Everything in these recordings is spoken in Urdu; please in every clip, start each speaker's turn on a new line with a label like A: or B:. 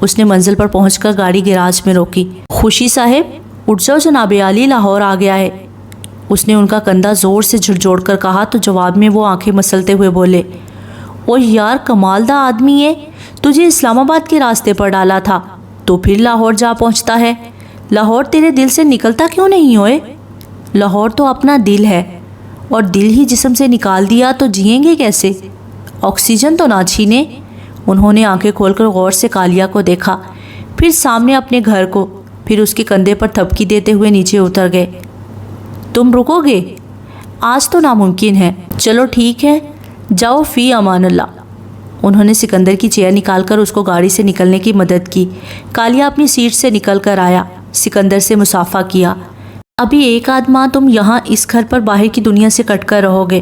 A: اس نے منزل پر پہنچ کر گاڑی گیراج میں روکی۔ خوشی صاحب اٹھ جاؤ، جناب عالی لاہور آ گیا ہے۔ اس نے ان کا کندھا زور سے جھنجھوڑ کر کہا تو جواب میں وہ آنکھیں مسلتے ہوئے بولے، او یار کمال دا آدمی ہے، تجھے اسلام آباد کے راستے پر ڈالا تھا تو پھر لاہور جا پہنچتا ہے۔ لاہور تیرے دل سے نکلتا کیوں نہیں ہوئے؟ لاہور تو اپنا دل ہے، اور دل ہی جسم سے نکال دیا تو جئیں گے کیسے؟ آکسیجن تو نہ چھینے۔ انہوں نے آنکھیں کھول کر غور سے کالیا کو دیکھا، پھر سامنے اپنے گھر کو، پھر اس کے کندھے پر تھپکی دیتے ہوئے نیچے اتر گئے۔ تم رکو گے؟ آج تو ناممکن ہے۔ چلو ٹھیک ہے، جاؤ فی امان اللہ۔ انہوں نے سکندر کی چیئر نکال کر اس کو گاڑی سے نکلنے کی مدد کی۔ کالیا اپنی سیٹ سے نکل کر آیا، سکندر سے مصافحہ کیا۔ ابھی ایک آدھ ماہ تم یہاں اس گھر پر باہر کی دنیا سے کٹ کر رہو گے،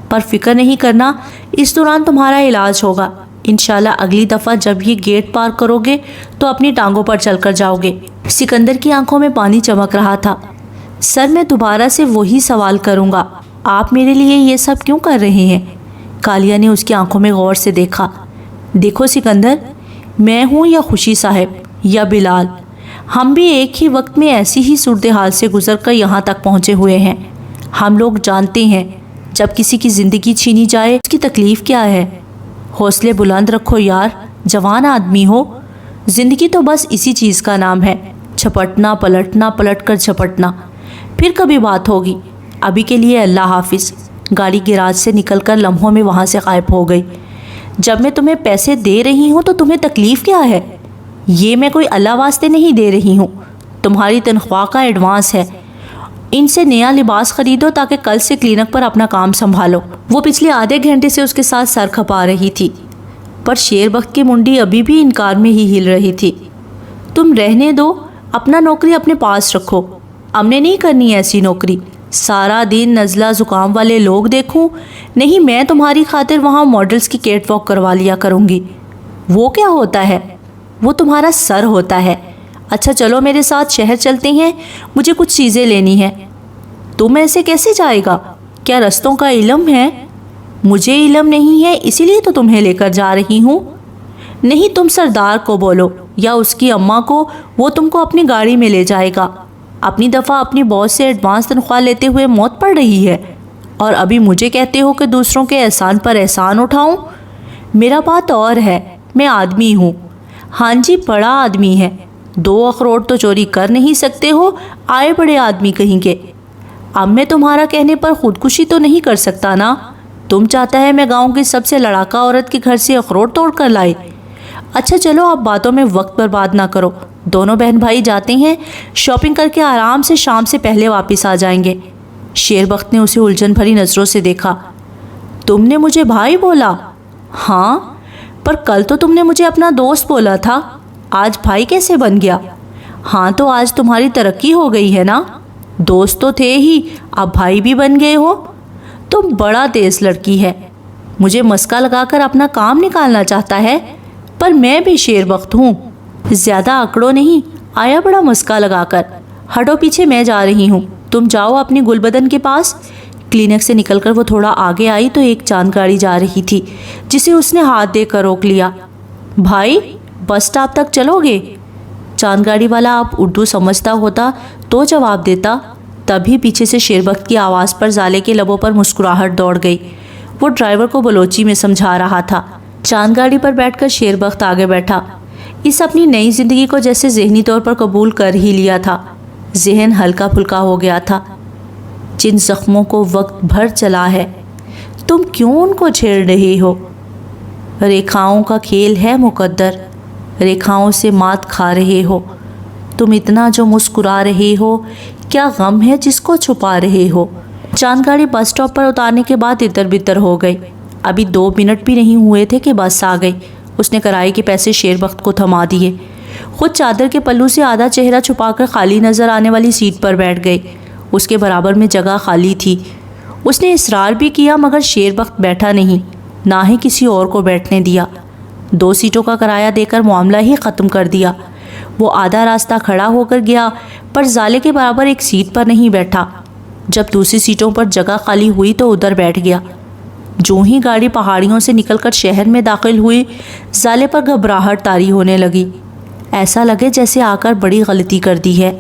A: پر فکر نہیں کرنا، اس دوران تمہارا علاج ہوگا۔ انشاءاللہ اگلی دفعہ جب یہ گیٹ پار کرو گے تو اپنی ٹانگوں پر چل کر جاؤ گے۔ سکندر کی آنکھوں میں پانی چمک رہا تھا۔ سر میں دوبارہ سے وہی سوال کروں گا، آپ میرے لیے یہ سب کیوں کر رہے ہیں؟ کالیا نے اس کی آنکھوں میں غور سے دیکھا۔ دیکھو سکندر، میں ہوں یا خوشی صاحب یا بلال، ہم بھی ایک ہی وقت میں ایسی ہی صورتحال سے گزر کر یہاں تک پہنچے ہوئے ہیں۔ ہم لوگ جانتے ہیں جب کسی کی زندگی چھینی جائے اس کی تکلیف کیا ہے۔ حوصلے بلند رکھو یار، جوان آدمی ہو۔ زندگی تو بس اسی چیز کا نام ہے، جھپٹنا پلٹنا، پلٹ کر جھپٹنا۔ پھر کبھی بات ہوگی، ابھی کے لیے اللہ حافظ۔ گاڑی گیراج سے نکل کر لمحوں میں وہاں سے غائب ہو گئی۔ جب میں تمہیں پیسے دے رہی ہوں تو تمہیں تکلیف کیا ہے؟ یہ میں کوئی اللہ واسطے نہیں دے رہی ہوں، تمہاری تنخواہ کا ایڈوانس ہے۔ ان سے نیا لباس خریدو تاکہ کل سے کلینک پر اپنا کام سنبھالو۔ وہ پچھلے آدھے گھنٹے سے اس کے ساتھ سر کھپا رہی تھی، پر شیر بخت کی منڈی ابھی بھی انکار میں ہی ہل رہی تھی۔ تم رہنے دو، اپنا نوکری اپنے پاس رکھو، ہم نے نہیں کرنی ایسی نوکری۔ سارا دن نزلہ زکام والے لوگ دیکھوں، نہیں میں تمہاری خاطر وہاں ماڈلز کی کیٹ واک کروا لیا کروں گی۔ وہ کیا ہوتا ہے؟ وہ تمہارا سر ہوتا ہے۔ اچھا چلو میرے ساتھ شہر چلتے ہیں، مجھے کچھ چیزیں لینی ہیں۔ تم ایسے کیسے جائے گا؟ کیا رستوں کا علم ہے؟ مجھے علم نہیں ہے، اسی لیے تو تمہیں لے کر جا رہی ہوں۔ نہیں، تم سردار کو بولو یا اس کی اماں کو، وہ تم کو اپنی گاڑی میں لے جائے گا۔ اپنی دفعہ اپنی باس سے ایڈوانس تنخواہ لیتے ہوئے موت پڑ رہی ہے، اور ابھی مجھے کہتے ہو کہ دوسروں کے احسان پر احسان اٹھاؤں۔ میرا بات اور ہے، میں آدمی ہوں۔ ہاں جی، بڑا آدمی ہے، 2 اخروٹ تو چوری کر نہیں سکتے ہو، آئے بڑے آدمی کہیں کے۔ اب میں تمہارا کہنے پر خودکشی تو نہیں کر سکتا نا؟ تم چاہتا ہے میں گاؤں کی سب سے لڑاکا عورت کے گھر سے اخروٹ توڑ کر لائے؟ اچھا چلو اب باتوں میں وقت برباد نہ کرو، دونوں بہن بھائی جاتے ہیں، شاپنگ کر کے آرام سے شام سے پہلے واپس آ جائیں گے۔ شیر بخت نے اسے الجھن بھری نظروں سے دیکھا۔ تم نے مجھے بھائی بولا؟ ہاں، پر کل تو تم نے مجھے اپنا دوست بولا تھا، آج بھائی کیسے بن گیا؟ ہاں تو آج تمہاری ترقی ہو گئی ہے نا، دوست تو تھے ہی، اب بھائی بھی بن گئے ہو۔ تم بڑا تیز لڑکی ہے، مجھے مسکا لگا کر اپنا کام نکالنا چاہتا ہے، پر میں بھی شیر بخت ہوں، زیادہ اکڑو نہیں، آیا بڑا مسکا لگا کر۔ ہٹو پیچھے، میں جا رہی ہوں، تم جاؤ اپنی گل بدن کے پاس۔ کلینک سے نکل کر وہ تھوڑا آگے آئی تو ایک چاند گاڑی جا رہی تھی جسے اس نے ہاتھ دے کر روک لیا۔ بھائی بس سٹاپ تک چلو گے؟ چاند گاڑی والا اب اردو سمجھتا ہوتا تو جواب دیتا، تبھی پیچھے سے شیر بخت کی آواز پر زالے کے لبوں پر مسکراہٹ دوڑ گئی۔ وہ ڈرائیور کو بلوچی میں سمجھا رہا تھا۔ چاند گاڑی پر بیٹھ کر شیر بخت آگے بیٹھا۔ اس اپنی نئی زندگی کو جیسے ذہنی طور پر قبول کر ہی لیا تھا، ذہن ہلکا پھلکا ہو گیا تھا۔ جن زخموں کو وقت بھر چلا ہے، تم کیوں ان کو چھیڑ رہے ہو؟ ریکھاؤں کا کھیل ہے مقدر، ریکھاؤں سے مات کھا رہے ہو۔ تم اتنا جو مسکرا رہے ہو، کیا غم ہے جس کو چھپا رہے ہو؟ چاند گاڑی بس سٹاپ پر اتارنے کے بعد اتر بتر ہو گئی۔ ابھی 2 منٹ بھی نہیں ہوئے تھے کہ بس آ گئی۔ اس نے کرائے کے پیسے شیر بخت کو تھما دیے، خود چادر کے پلو سے آدھا چہرہ چھپا کر خالی نظر آنے والی سیٹ پر بیٹھ گئی۔ اس کے برابر میں جگہ خالی تھی۔ اس نے اصرار بھی کیا مگر شیر بخت بیٹھا نہیں، نہ ہی کسی اور کو بیٹھنے دیا۔ 2 سیٹوں کا کرایہ دے کر معاملہ ہی ختم کر دیا۔ وہ آدھا راستہ کھڑا ہو کر گیا، پر زالے کے برابر ایک سیٹ پر نہیں بیٹھا۔ جب دوسری سیٹوں پر جگہ خالی ہوئی تو ادھر بیٹھ گیا۔ جو ہی گاڑی پہاڑیوں سے نکل کر شہر میں داخل ہوئی، زالے پر گھبراہٹ طاری ہونے لگی۔ ایسا لگے جیسے آ کر بڑی غلطی کر دی ہے۔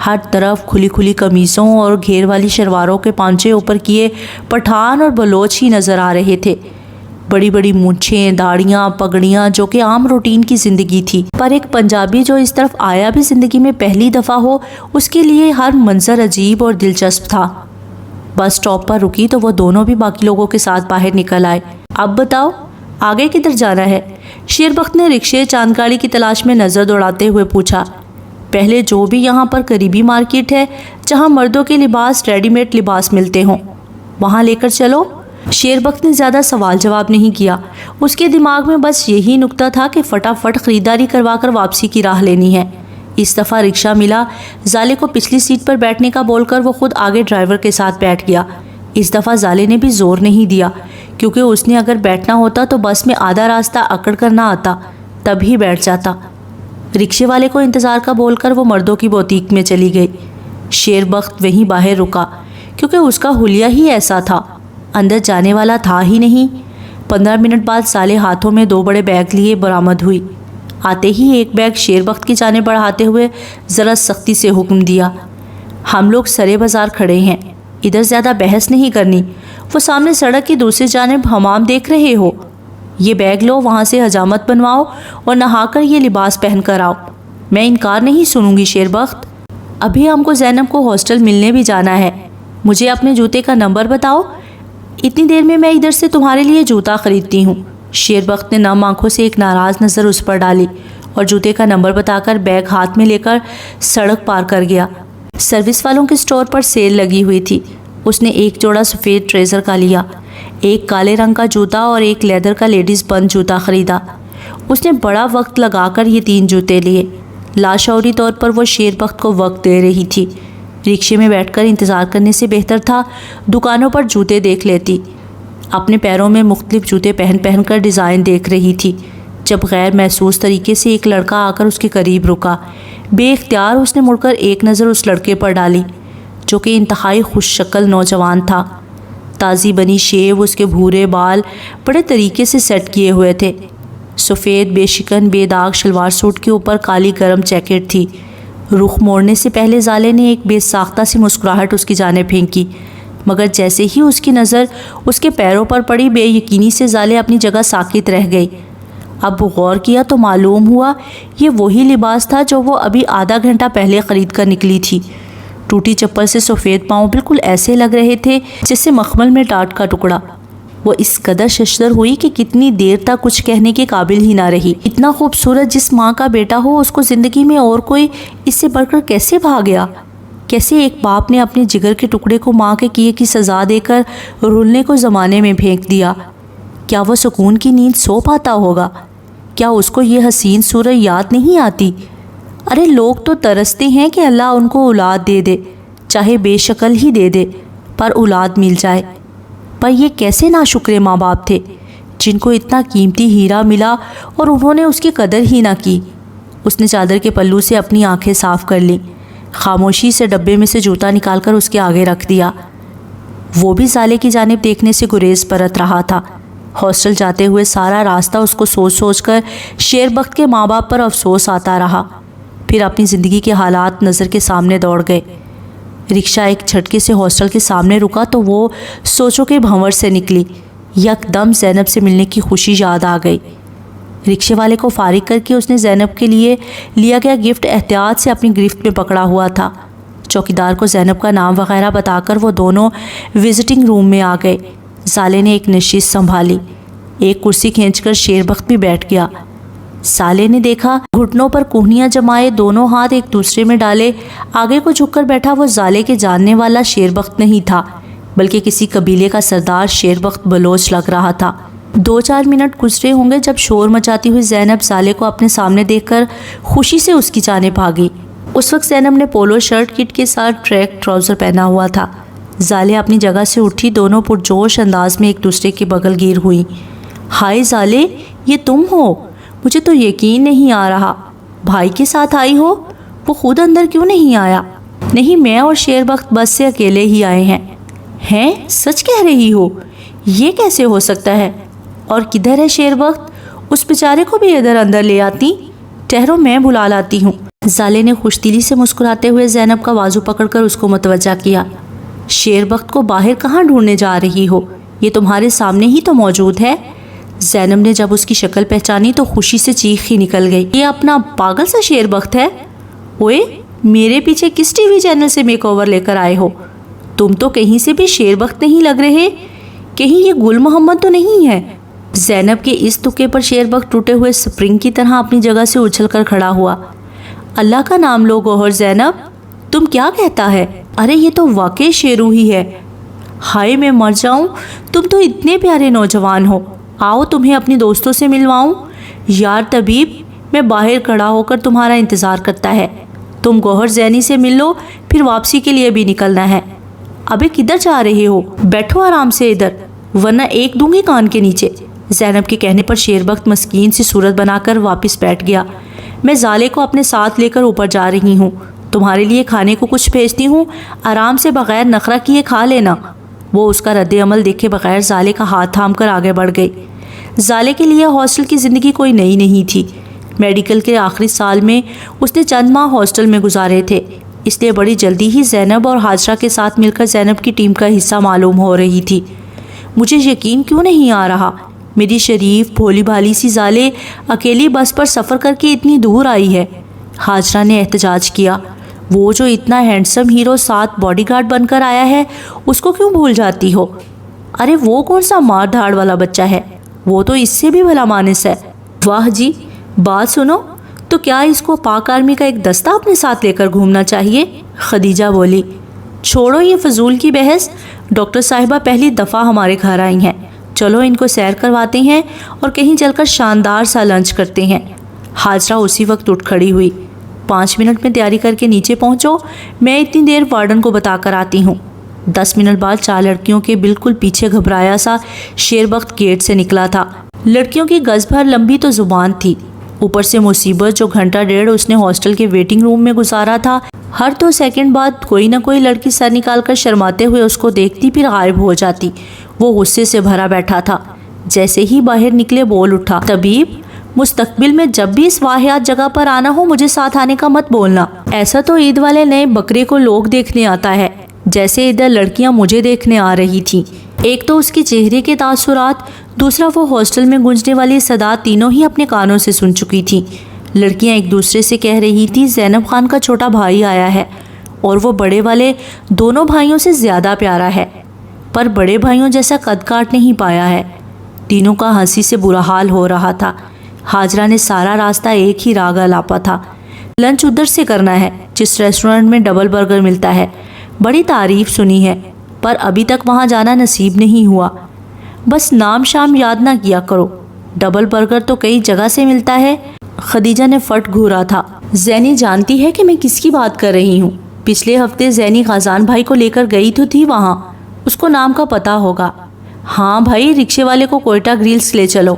A: ہر طرف کھلی کھلی قمیصوں اور گھیر والی شلواروں کے پانچے اوپر کیے پٹھان اور بلوچ ہی نظر آ رہے تھے۔ بڑی بڑی مونچھیں، داڑیاں، پگڑیاں، جو کہ عام روٹین کی زندگی تھی، پر ایک پنجابی جو اس طرف آیا بھی زندگی میں پہلی دفعہ ہو، اس کے لیے ہر منظر عجیب اور دلچسپ تھا۔ بس اسٹاپ پر رکی تو وہ دونوں بھی باقی لوگوں کے ساتھ باہر نکل آئے۔ اب بتاؤ آگے کدھر جانا ہے؟ شیربخت نے رکشے چاند گاڑی کی تلاش میں نظر دوڑاتے ہوئے پوچھا۔ پہلے جو بھی یہاں پر قریبی مارکیٹ ہے جہاں مردوں کے لباس ریڈی میڈ لباس ملتے ہوں، وہاں لے کر چلو۔ شیربخت نے زیادہ سوال جواب نہیں کیا۔ اس کے دماغ میں بس یہی نکتہ تھا کہ فٹافٹ خریداری کروا کر واپسی کی راہ لینی ہے۔ اس دفعہ رکشہ ملا، زالے کو پچھلی سیٹ پر بیٹھنے کا بول کر وہ خود آگے ڈرائیور کے ساتھ بیٹھ گیا۔ اس دفعہ زالے نے بھی زور نہیں دیا، کیونکہ اس نے اگر بیٹھنا ہوتا تو بس میں آدھا راستہ اکڑ کر نہ آتا، تب ہی بیٹھ جاتا۔ رکشے والے کو انتظار کا بول کر وہ مردوں کی بوتیک میں چلی گئی۔ شیربخت وہیں باہر رکا، کیونکہ اس کا حلیہ ہی ایسا تھا، اندر جانے والا تھا ہی نہیں۔ 15 منٹ بعد زالے ہاتھوں میں 2 بڑے بیگ لیے برآمد ہوئی۔ آتے ہی ایک بیگ شیربخت کی جانب بڑھاتے ہوئے ذرا سختی سے حکم دیا، ہم لوگ سرے بازار کھڑے ہیں، ادھر زیادہ بحث نہیں کرنی۔ وہ سامنے سڑک کی دوسری جانب حمام دیکھ رہے ہو؟ یہ بیگ لو، وہاں سے حجامت بنواؤ اور نہا کر یہ لباس پہن کر آؤ۔ میں انکار نہیں سنوں گی شیربخت۔ ابھی ہم کو زینب کو ہاسٹل ملنے بھی جانا ہے۔ مجھے اپنے جوتے کا نمبر بتاؤ، اتنی دیر میں ادھر سے تمہارے لیے جوتا خریدتی ہوں۔ شیربخت نے نم آنکھوں سے ایک ناراض نظر اس پر ڈالی اور جوتے کا نمبر بتا کر بیگ ہاتھ میں لے کر سڑک پار کر گیا۔ سروس والوں کے سٹور پر سیل لگی ہوئی تھی۔ اس نے ایک جوڑا سفید ٹریزر کا لیا، ایک کالے رنگ کا جوتا اور ایک لیدر کا لیڈیز بند جوتا خریدا۔ اس نے بڑا وقت لگا کر یہ 3 جوتے لیے۔ لاشعوری طور پر وہ شیربخت کو وقت دے رہی تھی۔ رکشے میں بیٹھ کر انتظار کرنے سے بہتر تھا دکانوں پر جوتے دیکھ لیتی۔ اپنے پیروں میں مختلف جوتے پہن پہن کر ڈیزائن دیکھ رہی تھی، جب غیر محسوس طریقے سے ایک لڑکا آ کر اس کے قریب رکا۔ بے اختیار اس نے مڑ کر ایک نظر اس لڑکے پر ڈالی، جو کہ انتہائی خوش شکل نوجوان تھا۔ تازی بنی شیو، اس کے بھورے بال بڑے طریقے سے سیٹ کیے ہوئے تھے۔ سفید بے شکن بے داغ شلوار سوٹ کے اوپر کالی گرم جیکٹ تھی۔ رخ موڑنے سے پہلے زالے نے ایک بے ساختہ سی مسکراہٹ اس کی جانب پھینکی، مگر جیسے ہی اس کی نظر اس کے پیروں پر پڑی، بے یقینی سے زالے اپنی جگہ ساکت رہ گئی۔ اب غور کیا تو معلوم ہوا یہ وہی لباس تھا جو وہ ابھی آدھا گھنٹہ پہلے خرید کر نکلی تھی۔ ٹوٹی چپل سے سفید پاؤں بالکل ایسے لگ رہے تھے جیسے مخمل میں ٹاٹ کا ٹکڑا۔ وہ اس قدر ششدر ہوئی کہ کتنی دیر تک کچھ کہنے کے قابل ہی نہ رہی۔ اتنا خوبصورت جس ماں کا بیٹا ہو، اس کو زندگی میں اور کوئی اس سے بڑھ کر کیسے بھا گیا؟ کیسے ایک باپ نے اپنے جگر کے ٹکڑے کو ماں کے کیے کی سزا دے کر رولنے کو زمانے میں پھینک دیا؟ کیا وہ سکون کی نیند سو پاتا ہوگا؟ کیا اس کو یہ حسین صورت یاد نہیں آتی؟ ارے لوگ تو ترستے ہیں کہ اللہ ان کو اولاد دے دے، چاہے بے شکل ہی دے دے، پر اولاد مل جائے۔ پر یہ کیسے ناشکرے ماں باپ تھے جن کو اتنا قیمتی ہیرا ملا اور انہوں نے اس کی قدر ہی نہ کی۔ اس نے چادر کے پلو سے اپنی آنکھیں صاف کر لیں، خاموشی سے ڈبے میں سے جوتا نکال کر اس کے آگے رکھ دیا۔ وہ بھی زالے کی جانب دیکھنے سے گریز برت رہا تھا۔ ہاسٹل جاتے ہوئے سارا راستہ اس کو سوچ سوچ کر شیربخت کے ماں باپ پر افسوس آتا رہا۔ پھر اپنی زندگی کے حالات نظر کے سامنے دوڑ گئے۔ رکشہ ایک جھٹکے سے ہاسٹل کے سامنے رکا تو وہ سوچوں کے بھنور سے نکلی۔ یک دم زینب سے ملنے کی خوشی یاد آ گئی۔ رکشے والے کو فارغ کر کے اس نے زینب کے لیے لیا گیا گفٹ احتیاط سے اپنی گرفت میں پکڑا ہوا تھا۔ چوکیدار کو زینب کا نام وغیرہ بتا کر وہ دونوں وزٹنگ روم میں آ گئے۔ زالے نے ایک نشست سنبھالی، ایک کرسی کھینچ کر شیربخت بھی بیٹھ گیا۔ سالے نے دیکھا گھٹنوں پر کوہنیاں جمائے، دونوں ہاتھ ایک دوسرے میں ڈالے آگے کو جھک کر بیٹھا وہ زالے کے جاننے والا شیربخت نہیں تھا، بلکہ کسی قبیلے کا سردار شیربخت بلوچ لگ رہا تھا۔ 2-4 منٹ گزرے ہوں گے جب شور مچاتی ہوئی زینب زالے کو اپنے سامنے دیکھ کر خوشی سے اس کی جانب بھاگی۔ اس وقت زینب نے پولو شرٹ کٹ کے ساتھ ٹریک ٹراؤزر پہنا ہوا تھا۔ زالے اپنی جگہ سے اٹھی، دونوں پرجوش انداز میں ایک دوسرے کے بغل گیر ہوئی۔ ہائے زالے، یہ تم ہو؟ مجھے تو یقین نہیں آ رہا۔ بھائی کے ساتھ آئی ہو؟ وہ خود اندر کیوں نہیں آیا؟ نہیں، میں اور شیربخت بس سے اکیلے ہی آئے ہیں۔ ہیں؟ سچ کہہ رہی ہو؟ یہ کیسے ہو سکتا ہے؟ اور کدھر ہے شیربخت؟ اس بیچارے کو بھی ادھر اندر لے آتی۔ ٹھہرو میں بلا لاتی ہوں۔ زالے نے خوش دلی سے مسکراتے ہوئے زینب کا بازو پکڑ کر اس کو متوجہ کیا۔ شیر بخت کو باہر کہاں ڈھونڈنے جا رہی ہو؟ یہ تمہارے سامنے ہی تو موجود ہے۔ زینب نے جب اس کی شکل پہچانی تو خوشی سے چیخ ہی نکل گئی۔ یہ اپنا پاگل سا شیر بخت ہے؟ اوئے، میرے پیچھے کس ٹی وی چینل سے میک اوور لے کر آئے ہو؟ تم تو کہیں سے بھی شیر بخت نہیں لگ رہے، کہیں یہ گل محمد تو نہیں ہے؟ زینب کے اس تکے پر شیر بخت ٹوٹے ہوئے سپرنگ کی طرح اپنی جگہ سے اچھل کر کھڑا ہوا۔ اللہ کا نام لو گوہر زینب، تم کیا کہتا ہے؟ ارے یہ تو واقعی شیرو ہی ہے۔ ہائے میں مر جاؤں، تم تو اتنے پیارے نوجوان ہو، آؤ تمہیں اپنی دوستوں سے ملواؤں۔ یار طبیب، میں باہر کھڑا ہو کر تمہارا انتظار کرتا ہے، تم گوہر زینی سے مل لو، پھر واپسی کے لیے بھی نکلنا ہے۔ ابے کدھر جا رہے ہو؟ بیٹھو آرام سے ادھر، ورنہ ایک دوں گی کان کے نیچے۔ زینب کے کہنے پر شیر بخت مسکین سی صورت بنا کر واپس بیٹھ گیا۔ میں زالے کو اپنے ساتھ لے کر اوپر جا رہی ہوں، تمہارے لیے کھانے کو کچھ بھیجتی ہوں، آرام سے بغیر نخرہ کیے کھا لینا۔ وہ اس کا رد عمل دیکھے بغیر زالے کا ہاتھ تھام کر آگے بڑھ گئی۔ زالے کے لیے ہاسٹل کی زندگی کوئی نئی نہیں تھی۔ میڈیکل کے آخری سال میں اس نے چند ماہ ہاسٹل میں گزارے تھے، اس لیے بڑی جلدی ہی زینب اور حاجرہ کے ساتھ مل کر زینب کی ٹیم کا حصہ معلوم ہو رہی تھی۔ مجھے یقین کیوں نہیں آ رہا، میری شریف بھولی بھالی سی زالے اکیلی بس پر سفر کر کے اتنی دور آئی ہے۔ حاجرہ نے احتجاج کیا۔ وہ جو اتنا ہینڈسم ہیرو ساتھ باڈی گارڈ بن کر آیا ہے، اس کو کیوں بھول جاتی ہو؟ ارے وہ کون سا مار دھاڑ والا بچہ ہے، وہ تو اس سے بھی بھلا مانس ہے۔ واہ جی، بات سنو، تو کیا اس کو پاک آرمی کا ایک دستہ اپنے ساتھ لے کر گھومنا چاہیے؟ خدیجہ بولی۔ چھوڑو یہ فضول کی بحث، ڈاکٹر صاحبہ پہلی دفعہ ہمارے گھر آئی ہیں، چلو ان کو سیر کرواتے ہیں اور کہیں چل کر شاندار سا لنچ کرتے ہیں۔ حاجرہ اسی وقت اٹھ کھڑی ہوئی۔ 5 منٹ میں تیاری کر کے نیچے پہنچو، میں اتنی دیر وارڈن کو بتا کر آتی ہوں۔ 10 منٹ بعد 4 لڑکیوں کے بالکل پیچھے گھبرایا سا شیر بخت گیٹ سے نکلا تھا۔ لڑکیوں کی گز بھر لمبی تو زبان تھی، اوپر سے مصیبت جو گھنٹہ ڈیڑھ اس نے ہاسٹل کے ویٹنگ روم میں گزارا تھا۔ ہر 2 سیکنڈ بعد کوئی نہ کوئی لڑکی سر نکال کر شرماتے ہوئے اس کو دیکھتی پھر غائب ہو جاتی۔ وہ غصے سے بھرا بیٹھا تھا۔ جیسے ہی باہر نکلے بول اٹھا، طبیب، مستقبل میں جب بھی اس واحد جگہ پر آنا ہو مجھے ساتھ آنے کا مت بولنا۔ ایسا تو عید والے نئے بکرے کو لوگ دیکھنے آتا ہے، جیسے ادھر لڑکیاں مجھے دیکھنے آ رہی تھیں۔ ایک تو اس کے چہرے کے تاثرات، دوسرا وہ ہاسٹل میں گونجنے والی صدا، تینوں ہی اپنے کانوں سے سن چکی تھی۔ لڑکیاں ایک دوسرے سے کہہ رہی تھی زینب خان کا چھوٹا بھائی آیا ہے اور وہ بڑے والے دونوں بھائیوں سے زیادہ پیارا ہے، پر بڑے بھائیوں جیسا قد کاٹ نہیں پایا ہے۔ تینوں کا ہنسی سے برا حال ہو رہا تھا۔ حاجرہ نے سارا راستہ ایک ہی راگ الاپا تھا، لنچ ادھر سے کرنا ہے جس ریسٹورنٹ میں ڈبل برگر ملتا ہے۔ بڑی تعریف سنی ہے پر ابھی تک وہاں جانا نصیب نہیں ہوا۔ بس نام شام یاد نہ کیا کرو، ڈبل برگر تو کئی جگہ سے ملتا ہے۔ خدیجہ نے فٹ گھورا تھا۔ زینی جانتی ہے کہ میں کس کی بات کر رہی ہوں، پچھلے ہفتے زینی غازان بھائی کو لے کر گئی تو تھی وہاں، اس کو نام کا پتہ ہوگا۔ ہاں بھائی، رکشے والے کو کوئٹہ گریلز لے چلو۔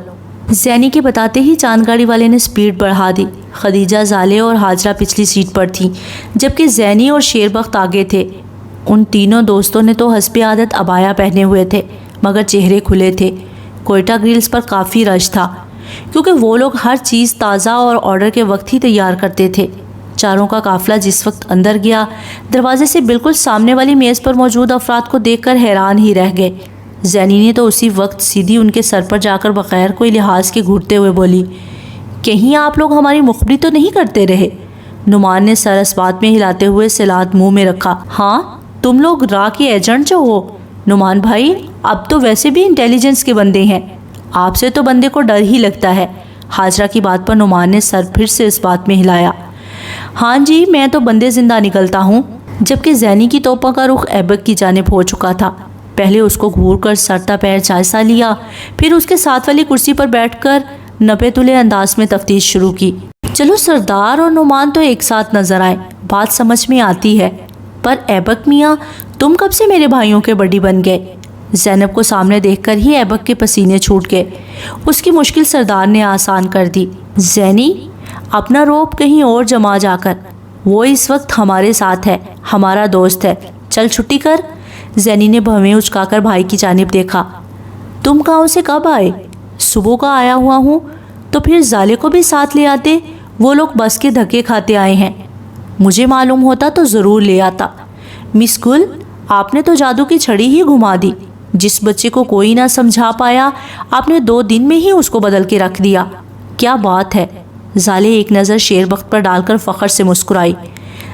A: زینی کے بتاتے ہی چاند گاڑی والے نے سپیڈ بڑھا دی۔ خدیجہ، زالے اور حاجرہ پچھلی سیٹ پر تھیں، جبکہ زینی اور شیر بخت آگے تھے۔ ان تینوں دوستوں نے تو حسب عادت عبایا پہنے ہوئے تھے مگر چہرے کھلے تھے۔ کوئٹہ گریلز پر کافی رش تھا کیونکہ وہ لوگ ہر چیز تازہ اور آرڈر کے وقت ہی تیار کرتے تھے۔ چاروں کا قافلہ جس وقت اندر گیا، دروازے سے بالکل سامنے والی میز پر موجود افراد کو دیکھ کر حیران ہی رہ گئے۔ زینی نے تو اسی وقت سیدھی ان کے سر پر جا کر بغیر کوئی لحاظ کے گھورتے ہوئے بولی، کہیں آپ لوگ ہماری مخبری تو نہیں کرتے رہے؟ نعمان نے سر اس بات میں ہلاتے ہوئے سلاد منہ میں رکھا۔ ہاں، تم لوگ را کے ایجنٹ جو ہو؟ نعمان بھائی، اب تو ویسے بھی انٹیلیجنس کے بندے ہیں، آپ سے تو بندے کو ڈر ہی لگتا ہے۔ حاجرہ کی بات پر نعمان نے سر پھر سے اس بات میں ہلایا۔ ہاں جی، میں تو بندے زندہ نکلتا ہوں۔ جبکہ زینی کی توپوں کا رخ ایبک کی جانب ہو چکا تھا۔ پہلے اس کو گھور کر سرتا پیر جائزہ لیا، پھر اس کے ساتھ والی کرسی پر بیٹھ کر نپے تلے انداز میں تفتیش شروع کی۔ چلو سردار اور نعمان تو ایک ساتھ نظر آئے، بات سمجھ میں آتی ہے، پر ایبک میاں تم کب سے میرے بھائیوں کے بڈی بن گئے؟ زینب کو سامنے دیکھ کر ہی ایبک کے پسینے چھوٹ گئے۔ اس کی مشکل سردار نے آسان کر دی۔ زینی، اپنا روب کہیں اور جما جا کر، وہ اس وقت ہمارے ساتھ ہے، ہمارا دوست ہے، چل چھٹی کر۔ زینی نے بھویں اچکا کر بھائی کی جانب دیکھا۔ تم گاؤں سے کب آئے؟ صبح کا آیا ہوا ہوں، تو پھر زالے کو بھی ساتھ لے آتے، وہ لوگ بس کے دھکے کھاتے آئے ہیں. مجھے معلوم ہوتا تو ضرور لے آتا. مس گل، آپ نے تو جادو کی چھڑی ہی گھما دی. جس بچے کو کوئی نہ سمجھا پایا آپ نے 2 دن میں ہی اس کو بدل کے رکھ دیا. کیا بات ہے. زالے ایک نظر شیر بخت پر ڈال کر فخر سے مسکرائی،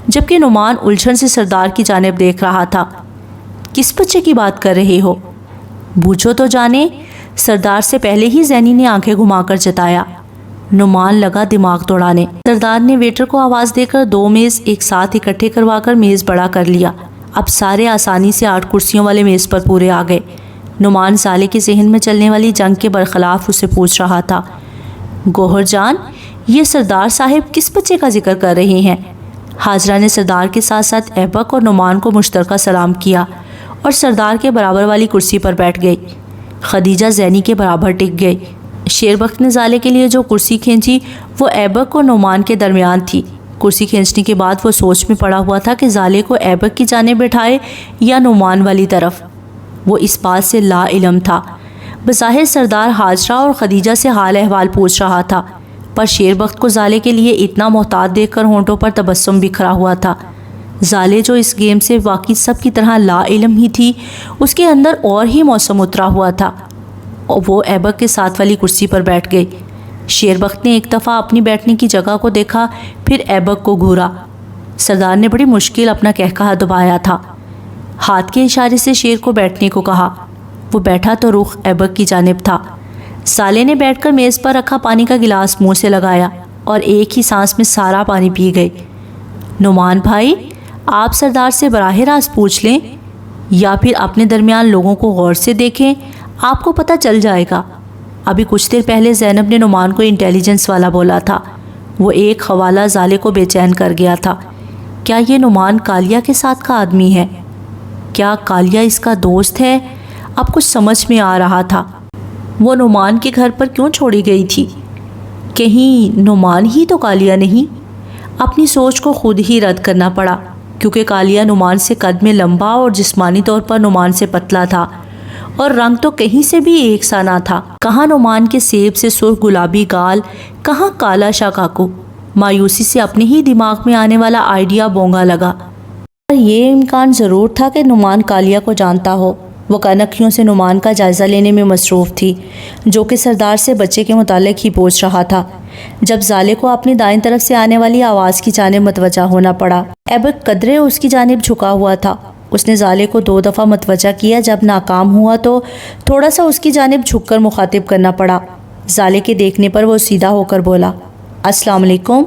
A: جبکہ نعمان الجھن سے سردار کی جانب دیکھ رہا تھا. کس بچے کی بات کر رہے ہو؟ بوجھو تو جانے. سردار سے پہلے ہی زینی نے آنکھیں گھما کر جتایا. نعمان لگا دماغ دوڑانے. سردار نے ویٹر کو آواز دے کر 2 میز ایک ساتھ اکٹھے کروا کر میز بڑا کر لیا. اب سارے آسانی سے 8 کرسیوں والے میز پر پورے آ گئے. نعمان زالے کے ذہن میں چلنے والی جنگ کے برخلاف اسے پوچھ رہا تھا، گوہر جان، یہ سردار صاحب کس بچے کا ذکر کر رہے ہیں؟ حاجرہ نے سردار کے ساتھ ساتھ ایبک اور نعمان کو مشترکہ سلام کیا اور سردار کے برابر والی کرسی پر بیٹھ گئی. خدیجہ زینی کے برابر ٹک گئی. شیر بخت نے زالے کے لیے جو کرسی کھینچی وہ ایبک اور نعمان کے درمیان تھی. کرسی کھینچنے کے بعد وہ سوچ میں پڑا ہوا تھا کہ زالے کو ایبک کی جانب بٹھائے یا نعمان والی طرف. وہ اس بات سے لا علم تھا. بظاہر سردار حاجرہ اور خدیجہ سے حال احوال پوچھ رہا تھا، پر شیر بخت کو زالے کے لیے اتنا محتاط دیکھ کر ہونٹوں پر تبسم بکھرا ہوا تھا. زالے جو اس گیم سے واقعی سب کی طرح لا علم ہی تھی، اس کے اندر اور ہی موسم اترا ہوا تھا. اور وہ ایبک کے ساتھ والی کرسی پر بیٹھ گئی. شیر بخت نے ایک دفعہ اپنی بیٹھنے کی جگہ کو دیکھا، پھر ایبک کو گھورا. سردار نے بڑی مشکل اپنا کہکہا دبایا تھا. ہاتھ کے اشارے سے شیر کو بیٹھنے کو کہا. وہ بیٹھا تو رخ ایبک کی جانب تھا. سالے نے بیٹھ کر میز پر رکھا پانی کا گلاس منہ سے لگایا اور ایک ہی سانس میں سارا پانی پی گئی. نعمان بھائی، آپ سردار سے براہ راست پوچھ لیں یا پھر اپنے درمیان لوگوں کو غور سے دیکھیں، آپ کو پتہ چل جائے گا. ابھی کچھ دیر پہلے زینب نے نعمان کو انٹیلیجنس والا بولا تھا. وہ ایک حوالہ زالے کو بے چین کر گیا تھا. کیا یہ نعمان کالیہ کے ساتھ کا آدمی ہے؟ کیا کالیہ اس کا دوست ہے؟ اب کچھ سمجھ میں آ رہا تھا. وہ نعمان کے گھر پر کیوں چھوڑی گئی تھی؟ کہیں نعمان ہی تو کالیہ نہیں؟ اپنی سوچ کو خود ہی رد کرنا پڑا، کیونکہ کالیہ نعمان سے قد میں لمبا اور جسمانی طور پر نعمان سے پتلا تھا، اور رنگ تو کہیں سے بھی ایک سا نہ تھا. کہاں نعمان کے سیب سے سرخ گلابی گال، کہاں کالا شاہ کاکو. مایوسی سے اپنے ہی دماغ میں آنے والا آئیڈیا بونگا لگا. پر یہ امکان ضرور تھا کہ نعمان کالیہ کو جانتا ہو. وہ کنکھیوں سے نعمان کا جائزہ لینے میں مصروف تھی، جو کہ سردار سے بچے کے متعلق ہی پوچھ رہا تھا، جب زالے کو اپنی دائیں طرف سے آنے والی آواز کی جانب متوجہ ہونا پڑا. ایبک قدرے اس کی جانب جھکا ہوا تھا. اس نے زالے کو 2 دفعہ متوجہ کیا. جب ناکام ہوا تو تھوڑا سا اس کی جانب جھک کر مخاطب کرنا پڑا. زالے کے دیکھنے پر وہ سیدھا ہو کر بولا، السلام علیکم.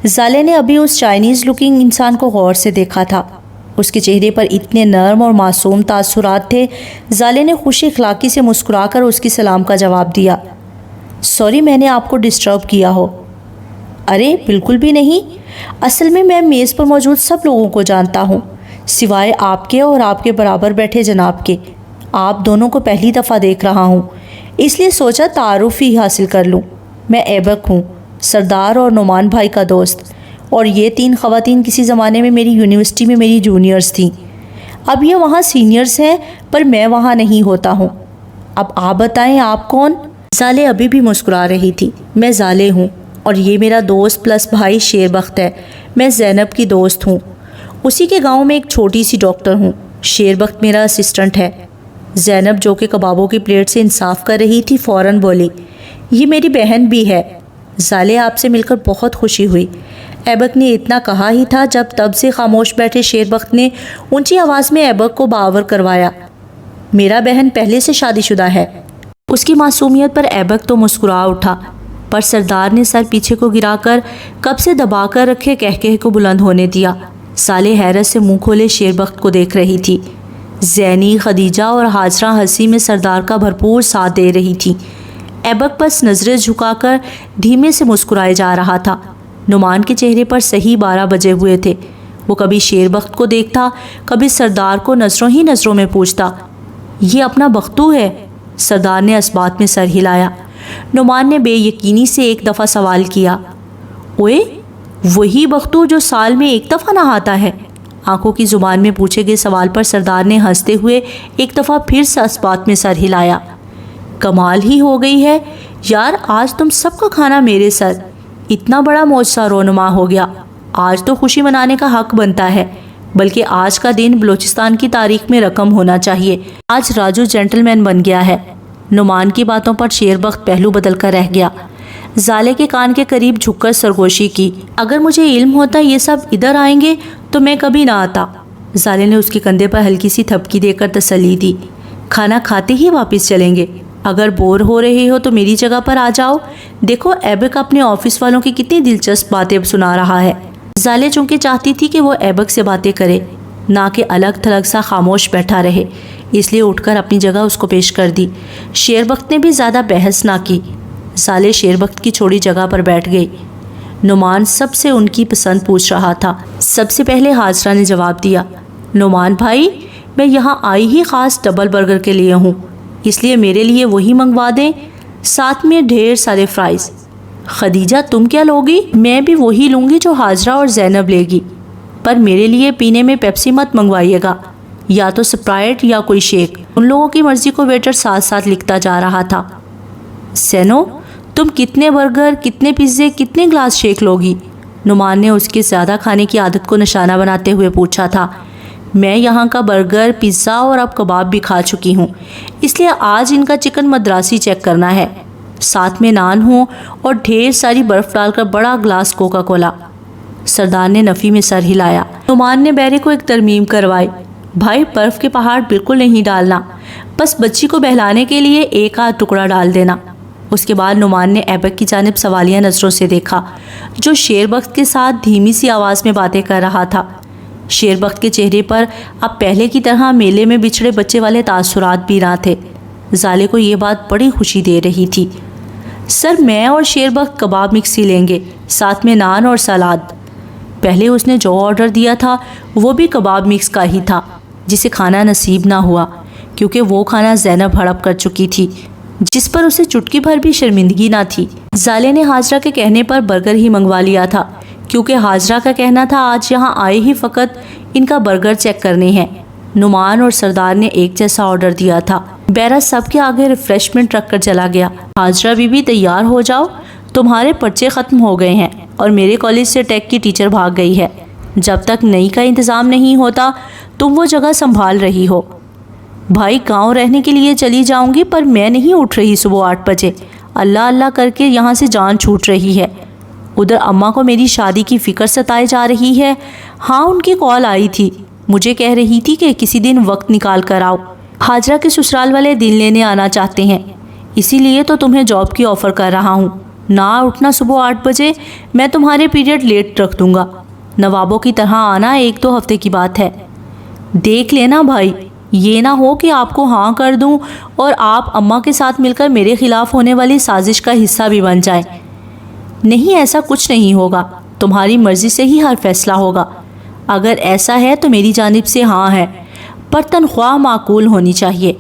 A: زالے نے ابھی اس چائنیز لکنگ انسان کو غور سے دیکھا تھا. اس کے چہرے پر اتنے نرم اور معصوم تاثرات تھے. زالے نے خوش اخلاقی سے مسکرا کر اس کی سلام کا جواب دیا. سوری، میں نے آپ کو ڈسٹرب کیا ہو؟ ارے بالکل بھی نہیں. اصل میں میز پر موجود سب لوگوں کو جانتا ہوں، سوائے آپ کے اور آپ کے برابر بیٹھے جناب کے. آپ دونوں کو پہلی دفعہ دیکھ رہا ہوں، اس لیے سوچا تعارف ہی حاصل کر لوں. میں ایبک ہوں، سردار اور نعمان بھائی کا دوست، اور یہ 3 خواتین کسی زمانے میں میری یونیورسٹی میں میری جونیئرز تھیں. اب یہ وہاں سینئرز ہیں، پر میں وہاں نہیں ہوتا ہوں. اب آپ بتائیں آپ کون؟ زالے ابھی بھی مسکرا رہی تھی. میں زالے ہوں، اور یہ میرا دوست پلس بھائی شیر بخت ہے. میں زینب کی دوست ہوں. اسی کے گاؤں میں ایک چھوٹی سی ڈاکٹر ہوں. شیر بخت میرا اسسٹنٹ ہے. زینب جو کہ کبابوں کی پلیٹ سے انصاف کر رہی تھی فوراً بولی، یہ میری بہن بھی ہے. زالے، آپ سے مل کر بہت خوشی ہوئی. ایبک نے اتنا کہا ہی تھا جب تب سے خاموش بیٹھے شیر بخت نے اونچی آواز میں ایبک کو باور کروایا، میرا بہن پہلے سے شادی شدہ ہے. اس کی معصومیت پر ایبک تو مسکرا اٹھا، پر سردار نے سر پیچھے کو گرا کر کب سے دبا کر رکھے کہکہے کو بلند ہونے دیا. سالے حیرت سے منہ کھولے شیر بخت کو دیکھ رہی تھی. زینی، خدیجہ اور حاجرہ ہنسی میں سردار کا بھرپور ساتھ دے رہی تھی. ایبک بس نظریں جھکا کر دھیمے سے مسکرائے جا رہا تھا. نعمان کے چہرے پر صحیح 12 بجے ہوئے تھے. وہ کبھی شیر بخت کو دیکھتا، کبھی سردار کو نظروں ہی نظروں میں پوچھتا، یہ اپنا بختو ہے؟ سردار نے اسبات میں سر ہلایا. نعمان نے بے یقینی سے ایک دفعہ سوال کیا، اوئے وہی بختو جو سال میں ایک دفعہ نہاتا ہے؟ آنکھوں کی زبان میں پوچھے گئے سوال پر سردار نے ہنستے ہوئے ایک دفعہ پھر سے اسبات میں سر ہلایا. کمال ہی ہو گئی ہے یار، آج تم سب کا کھانا میرے سر. اتنا بڑا معجزہ رونما ہو گیا۔ آج تو خوشی منانے کا حق بنتا ہے، بلکہ آج کا دن بلوچستان کی تاریخ میں رقم ہونا چاہیے۔ آج راجو جینٹل مین بن گیا ہے۔ نعمان کی باتوں پر شیربخت پہلو بدل کر رہ گیا۔ زالے کے کان کے قریب جھک کر سرگوشی کی۔ اگر مجھے علم ہوتا یہ سب ادھر آئیں گے تو میں کبھی نہ آتا۔ زالے نے اس کے کندھے پر ہلکی سی تھپکی دے کر تسلی دی۔ کھانا کھاتے ہی واپس چلیں گے۔ اگر بور ہو رہے ہو تو میری جگہ پر آ جاؤ۔ دیکھو ایبک اپنے آفس والوں کی کتنی دلچسپ باتیں سنا رہا ہے۔ زالے چونکہ چاہتی تھی کہ وہ ایبک سے باتیں کرے، نہ کہ الگ تھلگ سا خاموش بیٹھا رہے، اس لیے اٹھ کر اپنی جگہ اس کو پیش کر دی۔ شیربخت نے بھی زیادہ بحث نہ کی۔ زالے شیربخت کی چھوڑی جگہ پر بیٹھ گئی۔ نعمان سب سے ان کی پسند پوچھ رہا تھا۔ سب سے پہلے حاجرہ نے جواب دیا، نعمان بھائی میں یہاں آئی ہی خاص ڈبل برگر کے لیے ہوں، اس لیے میرے لیے وہی منگوا دیں، ساتھ میں ڈھیر سارے فرائز۔ خدیجہ تم کیا لوگی؟ میں بھی وہی لوں گی جو حاجرہ اور زینب لے گی، پر میرے لیے پینے میں پیپسی مت منگوائیے گا، یا تو سپرائٹ یا کوئی شیک۔ ان لوگوں کی مرضی کو ویٹر ساتھ ساتھ لکھتا جا رہا تھا۔ سینو تم کتنے برگر، کتنے پیزے، کتنے گلاس شیک لوگی؟ نعمان نے اس کے زیادہ کھانے کی عادت کو نشانہ بناتے ہوئے پوچھا تھا۔ میں یہاں کا برگر، پیزا اور اب کباب بھی کھا چکی ہوں، اس لیے آج ان کا چکن مدراسی چیک کرنا ہے، ساتھ میں نان ہوں اور ڈھیر ساری برف ڈال کر بڑا گلاس کوکا کولا۔ سردار نے نفی میں سر ہلایا۔ نعمان نے بیرے کو ایک ترمیم کروائی، بھائی برف کے پہاڑ بالکل نہیں ڈالنا، بس بچی کو بہلانے کے لیے ایک آدھ ٹکڑا ڈال دینا۔ اس کے بعد نعمان نے ایبک کی جانب سوالیہ نظروں سے دیکھا، جو شیربخت کے ساتھ دھیمی سی آواز میں باتیں کر رہا تھا۔ شیربخت کے چہرے پر اب پہلے کی طرح میلے میں بچھڑے بچے والے تاثرات بھی نہ تھے۔ زالے کو یہ بات بڑی خوشی دے رہی تھی۔ سر میں اور شیربخت کباب مکس ہی لیں گے، ساتھ میں نان اور سلاد۔ پہلے اس نے جو آرڈر دیا تھا وہ بھی کباب مکس کا ہی تھا، جسے کھانا نصیب نہ ہوا کیونکہ وہ کھانا زینب ہڑپ کر چکی تھی، جس پر اسے چٹکی بھر بھی شرمندگی نہ تھی۔ زالے نے حاجرہ کے کہنے پر برگر ہی منگوا لیا تھا، کیونکہ حاجرہ کا کہنا تھا آج یہاں آئے ہی فقط ان کا برگر چیک کرنے ہیں۔ نعمان اور سردار نے ایک جیسا آرڈر دیا تھا۔ بیرا سب کے آگے ریفریشمنٹ رکھ کر چلا گیا۔ حاجرہ بی بی تیار ہو جاؤ، تمہارے پرچے ختم ہو گئے ہیں اور میرے کالج سے ٹیک کی ٹیچر بھاگ گئی ہے۔ جب تک نئی کا انتظام نہیں ہوتا تم وہ جگہ سنبھال رہی ہو۔ بھائی گاؤں رہنے کے لیے چلی جاؤں گی، پر میں نہیں اٹھ رہی صبح 8 بجے، اللہ اللہ کر کے یہاں سے جان چھوٹ رہی ہے۔ ادھر اماں کو میری شادی کی فکر ستائے جا رہی ہے۔ ہاں ان کی کال آئی تھی، مجھے کہہ رہی تھی کہ کسی دن وقت نکال کر آؤ، حاجرہ کے سسرال والے دن لینے آنا چاہتے ہیں، اسی لیے تو تمہیں جاب کی آفر کر رہا ہوں۔ نہ اٹھنا صبح 8 بجے، میں تمہارے پیریڈ لیٹ رکھ دوں گا۔ نوابوں کی طرح آنا 1-2 ہفتے کی بات ہے۔ دیکھ لینا بھائی، یہ نہ ہو کہ آپ کو ہاں کر دوں اور آپ اماں کے ساتھ مل کر میرے خلاف ہونے والی سازش کا حصہ بھی بن جائیں۔ نہیں ایسا کچھ نہیں ہوگا، تمہاری مرضی سے ہی ہر فیصلہ ہوگا۔ اگر ایسا ہے تو میری جانب سے ہاں ہے، پر تنخواہ معقول ہونی چاہیے۔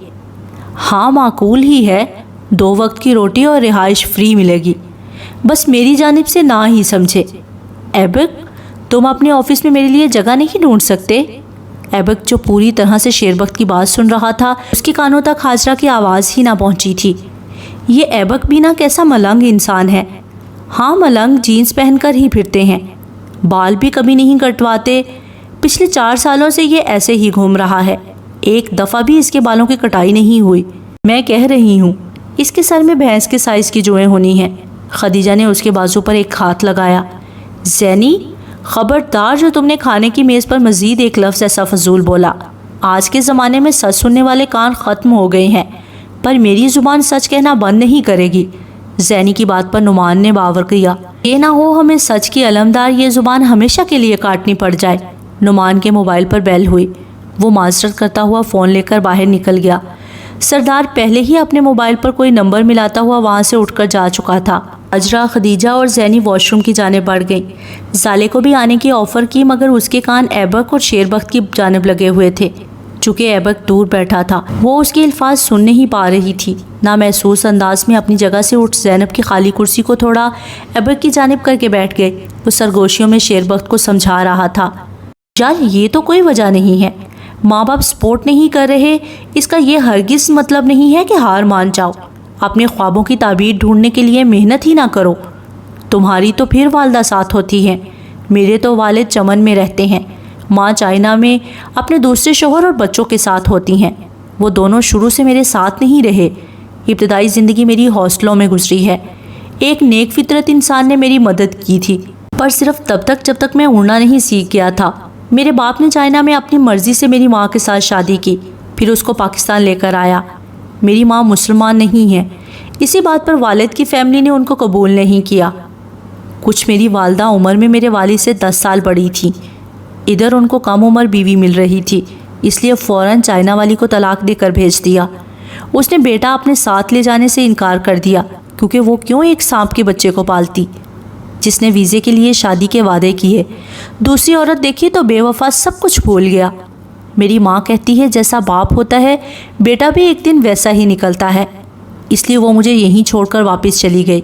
A: ہاں معقول ہی ہے، 2 وقت کی روٹی اور رہائش فری ملے گی، بس میری جانب سے نہ ہی سمجھے۔ ایبک تم اپنے آفس میں میرے لیے جگہ نہیں ڈھونڈ سکتے؟ ایبک جو پوری طرح سے شیربخت کی بات سن رہا تھا، اس کے کانوں تک حاجرہ کی آواز ہی نہ پہنچی تھی۔ یہ ایبک بھی نہ کیسا ملنگ انسان ہے۔ ہاں ملنگ جینز پہن کر ہی پھرتے ہیں، بال بھی کبھی نہیں کٹواتے، پچھلے 4 سالوں سے یہ ایسے ہی گھوم رہا ہے، ایک دفعہ بھی اس کے بالوں کی کٹائی نہیں ہوئی۔ میں کہہ رہی ہوں اس کے سر میں بھینس کے سائز کی جوئیں ہونی ہیں۔ خدیجہ نے اس کے بازو پر ایک ہاتھ لگایا۔ زینی خبردار جو تم نے کھانے کی میز پر مزید ایک لفظ ایسا فضول بولا۔ آج کے زمانے میں سچ سننے والے کان ختم ہو گئے ہیں، پر میری زبان سچ کہنا بند نہیں کرے گی۔ زینی کی بات پر نعمان نے باور کیا۔ یہ نہ ہو ہمیں سچ کی علمدار یہ زبان ہمیشہ کے لیے کاٹنی پڑ جائے۔ نعمان کے موبائل پر بیل ہوئی، وہ معذرت کرتا ہوا فون لے کر باہر نکل گیا۔ سردار پہلے ہی اپنے موبائل پر کوئی نمبر ملاتا ہوا وہاں سے اٹھ کر جا چکا تھا۔ حاجرہ، خدیجہ اور زینی واش روم کی جانب بڑھ گئیں۔ زالے کو بھی آنے کی آفر کی، مگر اس کے کان ایبک اور شیربخت کی جانب لگے ہوئے تھے۔ چونکہ ایبک دور بیٹھا تھا، وہ اس کے الفاظ سن نہیں پا رہی تھی۔ نہ محسوس انداز میں اپنی جگہ سے اٹھ زینب کی خالی کرسی کو تھوڑا ایبک کی جانب کر کے بیٹھ گئے۔ وہ سرگوشیوں میں شیربخت کو سمجھا رہا تھا، یار یہ تو کوئی وجہ نہیں ہے، ماں باپ سپورٹ نہیں کر رہے، اس کا یہ ہرگز مطلب نہیں ہے کہ ہار مان جاؤ، اپنے خوابوں کی تعبیر ڈھونڈنے کے لیے محنت ہی نہ کرو۔ تمہاری تو پھر والدہ ساتھ ہوتی ہیں، میرے تو والد چمن میں رہتے ہیں، ماں چائنا میں اپنے دوسرے شوہر اور بچوں کے ساتھ ہوتی ہیں، وہ دونوں شروع سے میرے ساتھ نہیں رہے، ابتدائی زندگی میری ہاسٹلوں میں گزری ہے۔ ایک نیک فطرت انسان نے میری مدد کی تھی، پر صرف تب تک جب تک میں اڑنا نہیں سیکھ گیا تھا۔ میرے باپ نے چائنا میں اپنی مرضی سے میری ماں کے ساتھ شادی کی، پھر اس کو پاکستان لے کر آیا۔ میری ماں مسلمان نہیں ہے، اسی بات پر والد کی فیملی نے ان کو قبول نہیں کیا۔ کچھ میری والدہ عمر میں میرے والد سے 10 سال بڑی تھی، ادھر ان کو کم عمر بیوی مل رہی تھی، اس لیے فوراً چائنا والی کو طلاق دے کر بھیج دیا۔ اس نے بیٹا اپنے ساتھ لے جانے سے انکار کر دیا، کیونکہ وہ کیوں ایک سانپ کے بچے کو پالتی جس نے ویزے کے لیے شادی کے وعدے کیے۔ دوسری عورت دیکھی تو بے وفا سب کچھ بھول گیا۔ میری ماں کہتی ہے جیسا باپ ہوتا ہے بیٹا بھی ایک دن ویسا ہی نکلتا ہے، اس لیے وہ مجھے یہیں چھوڑ کر واپس چلی گئی۔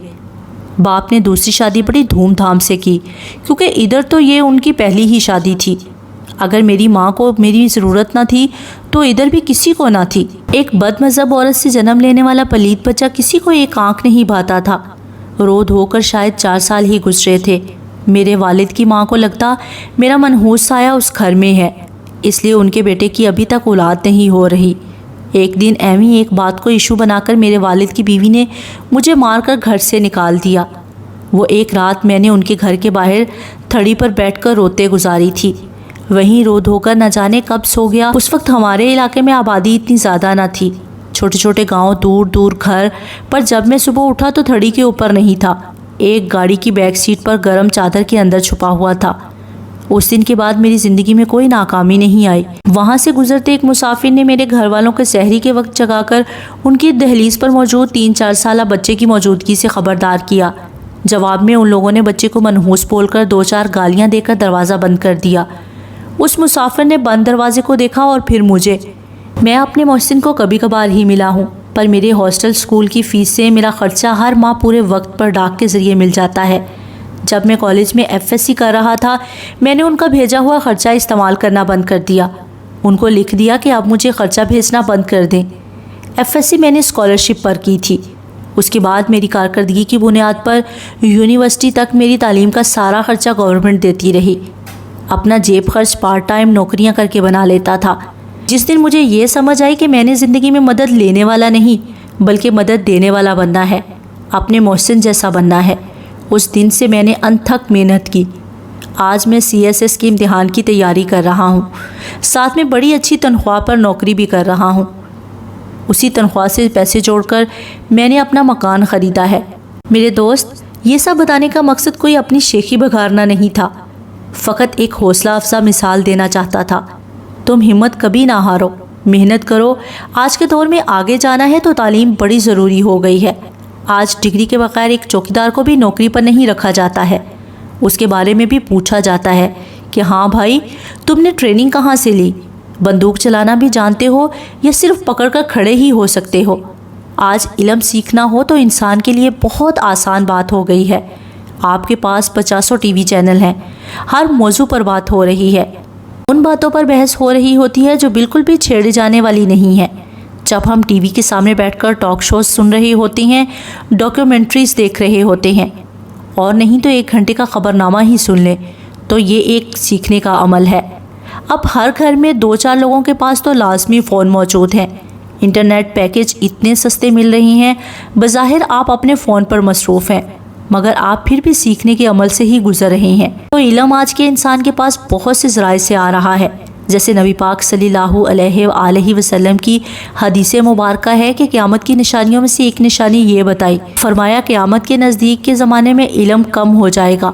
A: باپ نے دوسری شادی بڑی دھوم دھام سے کی، کیونکہ ادھر تو یہ ان کی پہلی ہی شادی تھی۔ اگر میری ماں کو میری ضرورت نہ تھی تو ادھر بھی کسی کو نہ تھی۔ ایک بد مذہب عورت سے جنم لینے والا پلیت بچہ کسی کو ایک آنکھ نہیں بھاتا تھا۔ رو دھو کر شاید 4 سال ہی گزرے تھے۔ میرے والد کی ماں کو لگتا میرا منحوس سایہ اس گھر میں ہے، اس لیے ان کے بیٹے کی ابھی تک اولاد نہیں ہو رہی۔ ایک دن ایویں ایک بات کو ایشو بنا کر میرے والد کی بیوی نے مجھے مار کر گھر سے نکال دیا۔ وہ ایک رات میں نے ان کے گھر کے باہر تھڑی پر بیٹھ کر روتے گزاری تھی، وہیں رو دھو کر نہ جانے کب سو گیا۔ اس وقت ہمارے علاقے میں آبادی اتنی زیادہ نہ تھی، چھوٹے چھوٹے گاؤں، دور دور گھر، پر جب میں صبح اٹھا تو تھڑی کے اوپر نہیں تھا، ایک گاڑی کی بیک سیٹ پر گرم چادر کے اندر چھپا ہوا تھا۔ اس دن کے بعد میری زندگی میں کوئی ناکامی نہیں آئی۔ وہاں سے گزرتے ایک مسافر نے میرے گھر والوں کے سحری کے وقت جگا کر ان کی دہلیز پر موجود 3-4 سالہ بچے کی موجودگی سے خبردار کیا۔ جواب میں ان لوگوں نے بچے کو منحوس بول کر 2-4 گالیاں دے کر دروازہ بند کر دیا۔ اس مسافر نے بند دروازے کو دیکھا اور پھر مجھے۔ میں اپنے محسن کو کبھی کبھار ہی ملا ہوں، پر میرے ہاسٹل اسکول کی فیس سے میرا خرچہ ہر ماہ پورے وقت پر ڈاک کے ذریعے مل جاتا ہے۔ جب میں کالج میں FSC کر رہا تھا، میں نے ان کا بھیجا ہوا خرچہ استعمال کرنا بند کر دیا۔ ان کو لکھ دیا کہ اب مجھے خرچہ بھیجنا بند کر دیں۔ FSC میں نے اسکالرشپ پر کی تھی۔ اس کے بعد میری کارکردگی کی بنیاد پر یونیورسٹی تک میری تعلیم کا سارا خرچہ گورنمنٹ دیتی رہی۔ اپنا جیب خرچ پارٹ ٹائم نوکریاں کر کے بنا لیتا تھا۔ جس دن مجھے یہ سمجھ آئی کہ میں نے زندگی میں مدد لینے والا نہیں بلکہ مدد دینے والا بننا ہے، اپنے محسن جیسا بننا ہے، اس دن سے میں نے انتھک محنت کی۔ آج میں CSS کے امتحان کی تیاری کر رہا ہوں، ساتھ میں بڑی اچھی تنخواہ پر نوکری بھی کر رہا ہوں۔ اسی تنخواہ سے پیسے جوڑ کر میں نے اپنا مکان خریدا ہے۔ میرے دوست، یہ سب بتانے کا مقصد کوئی اپنی شیخی بگارنا نہیں تھا، فقط ایک حوصلہ افزا مثال دینا چاہتا تھا۔ تم ہمت کبھی نہ ہارو، محنت کرو۔ آج کے دور میں آگے جانا ہے تو تعلیم بڑی ضروری ہو گئی ہے۔ آج ڈگری کے بغیر ایک چوکیدار کو بھی نوکری پر نہیں رکھا جاتا ہے، اس کے بارے میں بھی پوچھا جاتا ہے کہ ہاں بھائی، تم نے ٹریننگ کہاں سے لی؟ بندوق چلانا بھی جانتے ہو یا صرف پکڑ کر کھڑے ہی ہو سکتے ہو؟ آج علم سیکھنا ہو تو انسان کے لیے بہت آسان بات ہو گئی ہے۔ آپ کے پاس 50 ٹی وی چینل ہیں، ہر موضوع پر بات ہو رہی ہے، ان باتوں پر بحث ہو رہی ہوتی ہے جو بالکل بھی چھیڑے جانے والی نہیں ہے۔ جب ہم ٹی وی کے سامنے بیٹھ کر ٹاک شوز سن رہے ہوتے ہیں، ڈاکیومنٹریز دیکھ رہے ہوتے ہیں، اور نہیں تو 1 گھنٹے کا خبرنامہ ہی سن لیں، تو یہ ایک سیکھنے کا عمل ہے۔ اب ہر گھر میں 2-4 لوگوں کے پاس تو لازمی فون موجود ہیں۔ انٹرنیٹ پیکج اتنے سستے مل رہے ہیں، بظاہر آپ اپنے فون پر مصروف ہیں، مگر آپ پھر بھی سیکھنے کے عمل سے ہی گزر رہے ہیں۔ تو علم آج کے انسان کے پاس بہت سے ذرائع سے آ رہا ہے، جیسے نبی پاک صلی اللہ علیہ وآلہ وسلم کی حدیث مبارکہ ہے کہ قیامت کی نشانیوں میں سے ایک نشانی یہ بتائی، فرمایا قیامت کے نزدیک کے زمانے میں علم کم ہو جائے گا۔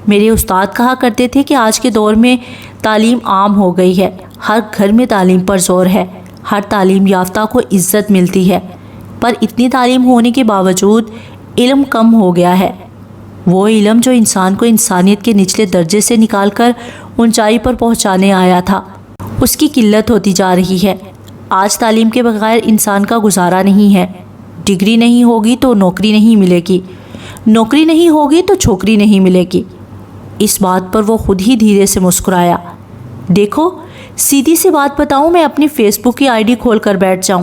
A: میرے استاد کہا کرتے تھے کہ آج کے دور میں تعلیم عام ہو گئی ہے، ہر گھر میں تعلیم پر زور ہے، ہر تعلیم یافتہ کو عزت ملتی ہے، پر اتنی تعلیم ہونے کے باوجود علم کم ہو گیا ہے، وہ علم جو انسان کو انسانیت کے نچلے درجے سے نکال کر اونچائی پر پہنچانے آیا تھا، اس کی قلت ہوتی جا رہی ہے۔ آج تعلیم کے بغیر انسان کا گزارا نہیں ہے، ڈگری نہیں ہوگی تو نوکری نہیں ملے گی، نوکری نہیں ہوگی تو چھوکری نہیں ملے گی۔ اس بات پر وہ خود ہی دھیرے سے مسکرایا۔ دیکھو، سیدھی سی بات بتاؤں، میں اپنی فیس بک کی ID کھول کر بیٹھ جاؤں،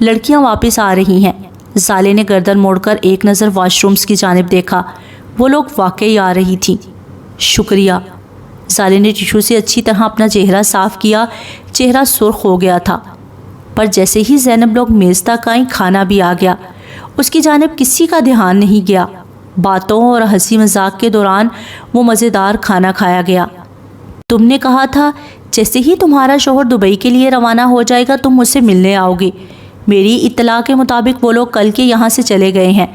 A: لڑکیاں واپس آ رہی ہیں۔ زالے نے گردن موڑ کر ایک نظر واش رومز کی جانب دیکھا۔ وہ لوگ واقعی آ رہی تھیں۔ شکریہ۔ زالے نے ٹشو سے اچھی طرح اپنا چہرہ صاف کیا۔ چہرہ سرخ ہو گیا تھا، پر جیسے ہی زینب لوگ میز تک آئیں کھانا بھی آ گیا۔ اس کی جانب کسی کا دھیان نہیں گیا۔ باتوں اور ہنسی مذاق کے دوران وہ مزیدار کھانا کھایا گیا۔ تم نے کہا تھا جیسے ہی تمہارا شوہر دبئی کے لیے روانہ ہو جائے گا تم مجھ سے ملنے آؤ گی۔ میری اطلاع کے مطابق وہ لوگ کل کے یہاں سے چلے گئے ہیں،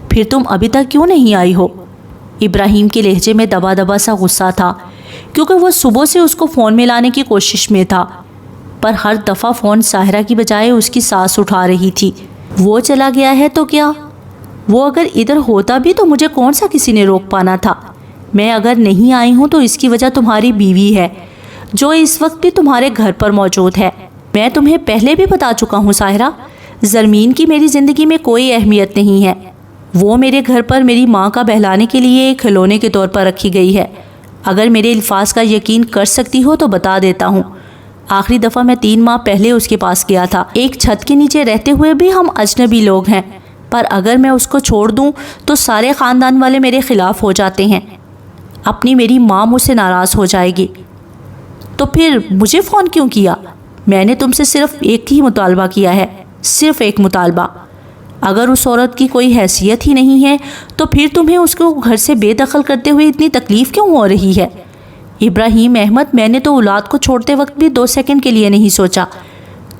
A: پھر تم ابھی تک کیوں نہیں آئی ہو؟ ابراہیم کے لہجے میں دبا دبا سا غصہ تھا، کیونکہ وہ صبح سے اس کو فون میں لانے کی کوشش میں تھا، پر ہر دفعہ فون ساحرہ کی بجائے اس کی سانس اٹھا رہی تھی۔ وہ چلا گیا ہے تو کیا؟ وہ اگر ادھر ہوتا بھی تو مجھے کون سا کسی نے روک پانا تھا؟ میں اگر نہیں آئی ہوں تو اس کی وجہ تمہاری بیوی ہے، جو اس وقت بھی تمہارے گھر پر موجود ہے۔ میں تمہیں پہلے بھی بتا چکا ہوں ساحرہ، زرمین کی میری زندگی میں کوئی اہمیت نہیں ہے۔ وہ میرے گھر پر میری ماں کا بہلانے کے لیے ایک کھلونے کے طور پر رکھی گئی ہے۔ اگر میرے الفاظ کا یقین کر سکتی ہو تو بتا دیتا ہوں، آخری دفعہ میں 3 ماہ پہلے اس کے پاس گیا تھا۔ ایک چھت کے نیچے رہتے ہوئے بھی ہم اجنبی لوگ ہیں، پر اگر میں اس کو چھوڑ دوں تو سارے خاندان والے میرے خلاف ہو جاتے ہیں۔ اپنی میری ماں مجھ سے ناراض ہو جائے گی۔ تو پھر مجھے فون کیوں کیا؟ میں نے تم سے صرف ایک ہی مطالبہ کیا ہے، صرف ایک مطالبہ۔ اگر اس عورت کی کوئی حیثیت ہی نہیں ہے تو پھر تمہیں اس کو گھر سے بے دخل کرتے ہوئے اتنی تکلیف کیوں ہو رہی ہے؟ ابراہیم احمد، میں نے تو اولاد کو چھوڑتے وقت بھی 2 سیکنڈ کے لیے نہیں سوچا۔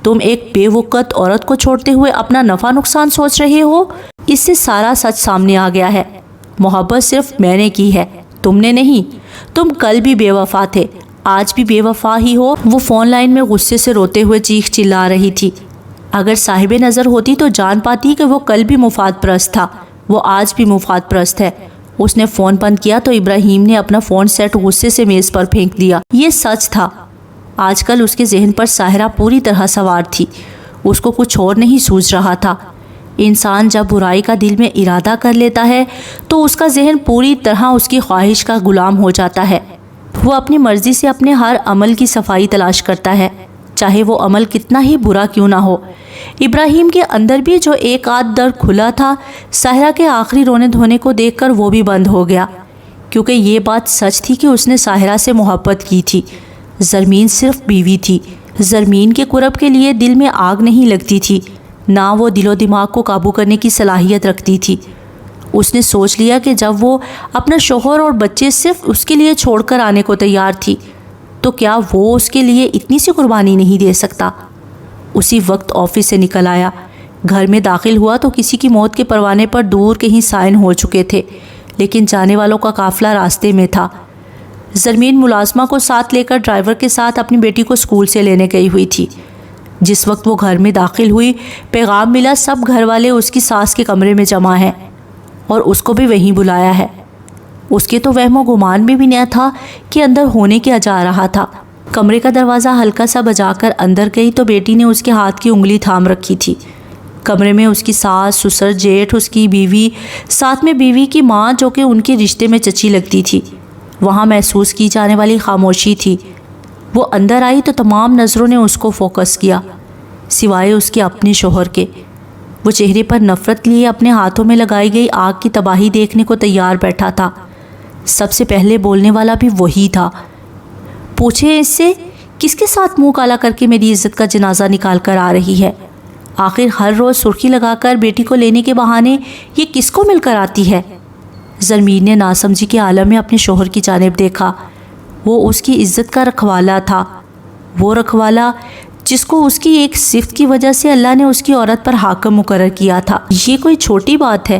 A: تم ایک بے وقت عورت کو چھوڑتے ہوئے اپنا نفع نقصان سوچ رہے ہو۔ اس سے سارا سچ سامنے آ گیا ہے۔ محبت صرف میں نے کی ہے، تم نے نہیں۔ تم کل بھی بے وفا تھے، آج بھی بے وفا ہی ہو۔ وہ فون لائن میں غصے سے روتے ہوئے چیخ چلا رہی تھی۔ اگر صاحب نظر ہوتی تو جان پاتی کہ وہ کل بھی مفاد پرست تھا، وہ آج بھی مفاد پرست ہے۔ اس نے فون بند کیا تو ابراہیم نے اپنا فون سیٹ غصے سے میز پر پھینک دیا۔ یہ سچ تھا۔ آج کل اس کے ذہن پر ساحرہ پوری طرح سوار تھی، اس کو کچھ اور نہیں سوچ رہا تھا۔ انسان جب برائی کا دل میں ارادہ کر لیتا ہے تو اس کا ذہن پوری طرح اس کی خواہش کا غلام ہو جاتا ہے۔ وہ اپنی مرضی سے اپنے ہر عمل کی صفائی تلاش کرتا ہے، چاہے وہ عمل کتنا ہی برا کیوں نہ ہو۔ ابراہیم کے اندر بھی جو ایک آدھ در کھلا تھا، ساحرہ کے آخری رونے دھونے کو دیکھ کر وہ بھی بند ہو گیا، کیونکہ یہ بات سچ تھی کہ اس نے ساحرہ سے محبت کی تھی۔ زرمین صرف بیوی تھی۔ زرمین کے قرب کے لیے دل میں آگ نہیں لگتی تھی، نہ وہ دل و دماغ کو قابو کرنے کی صلاحیت رکھتی تھی۔ اس نے سوچ لیا کہ جب وہ اپنا شوہر اور بچے صرف اس کے لیے چھوڑ کر آنے کو تیار تھی تو کیا وہ اس کے لیے اتنی سی قربانی نہیں دے سکتا۔ اسی وقت آفس سے نکل آیا، گھر میں داخل ہوا تو کسی کی موت کے پروانے پر دور کہیں سائن ہو چکے تھے، لیکن جانے والوں کا قافلہ راستے میں تھا۔ زرمین ملازمہ کو ساتھ لے کر ڈرائیور کے ساتھ اپنی بیٹی کو اسکول سے لینے گئی ہوئی تھی۔ جس وقت وہ گھر میں داخل ہوئی، پیغام ملا سب گھر والے اس کی ساس کے کمرے میں جمع ہیں اور اس کو بھی وہیں بلایا ہے۔ اس کے تو وہم و گمان میں بھی نہ تھا کہ اندر ہونے کیا جا رہا تھا۔ کمرے کا دروازہ ہلکا سا بجا کر اندر گئی تو بیٹی نے اس کے ہاتھ کی انگلی تھام رکھی تھی۔ کمرے میں اس کی ساس، سسر، جیٹھ، اس کی بیوی، ساتھ میں بیوی کی ماں جو کہ ان کے رشتے میں چچی لگتی تھی۔ وہاں محسوس کی جانے والی خاموشی تھی۔ وہ اندر آئی تو تمام نظروں نے اس کو فوکس کیا، سوائے اس کے اپنے شوہر کے۔ وہ چہرے پر نفرت لیے اپنے ہاتھوں میں لگائی گئی آگ کی تباہی دیکھنے کو تیار بیٹھا تھا۔ سب سے پہلے بولنے والا بھی وہی تھا۔ پوچھے اس سے کس کے ساتھ منہ کالا کر کے میری عزت کا جنازہ نکال کر آ رہی ہے؟ آخر ہر روز سرخی لگا کر بیٹی کو لینے کے بہانے یہ کس کو مل کر آتی ہے؟ زرمین نے ناسمجھی کے عالم میں اپنے شوہر کی جانب دیکھا۔ وہ اس کی عزت کا رکھوالا تھا، وہ رکھوالا جس کو اس کی ایک صفت کی وجہ سے اللہ نے اس کی عورت پر حاکم مقرر کیا تھا۔ یہ کوئی چھوٹی بات ہے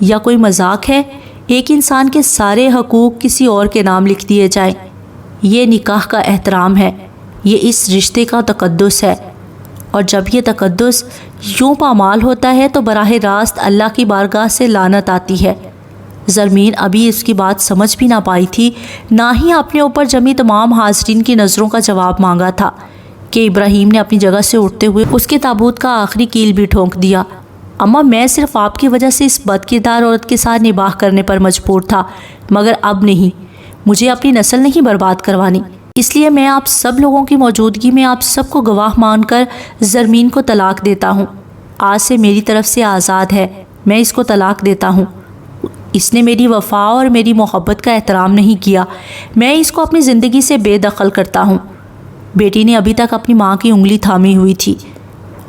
A: یا کوئی مذاق ہے؟ ایک انسان کے سارے حقوق کسی اور کے نام لکھ دیے جائیں۔ یہ نکاح کا احترام ہے، یہ اس رشتے کا تقدس ہے، اور جب یہ تقدس یوں پامال ہوتا ہے تو براہ راست اللہ کی بارگاہ سے لعنت آتی ہے۔ زرمین ابھی اس کی بات سمجھ بھی نہ پائی تھی، نہ ہی اپنے اوپر جمی تمام حاضرین کی نظروں کا جواب مانگا تھا کہ ابراہیم نے اپنی جگہ سے اٹھتے ہوئے اس کے تابوت کا آخری کیل بھی ٹھونک دیا۔ اماں، میں صرف آپ کی وجہ سے اس بد کردار عورت کے ساتھ نباہ کرنے پر مجبور تھا، مگر اب نہیں۔ مجھے اپنی نسل نہیں برباد کروانی، اس لیے میں آپ سب لوگوں کی موجودگی میں آپ سب کو گواہ مان کر زرمین کو طلاق دیتا ہوں۔ آج سے میری طرف سے آزاد ہے، میں اس کو طلاق دیتا ہوں۔ اس نے میری وفا اور میری محبت کا احترام نہیں کیا، میں اس کو اپنی زندگی سے بے دخل کرتا ہوں۔ بیٹی نے ابھی تک اپنی ماں کی انگلی تھامی ہوئی تھی۔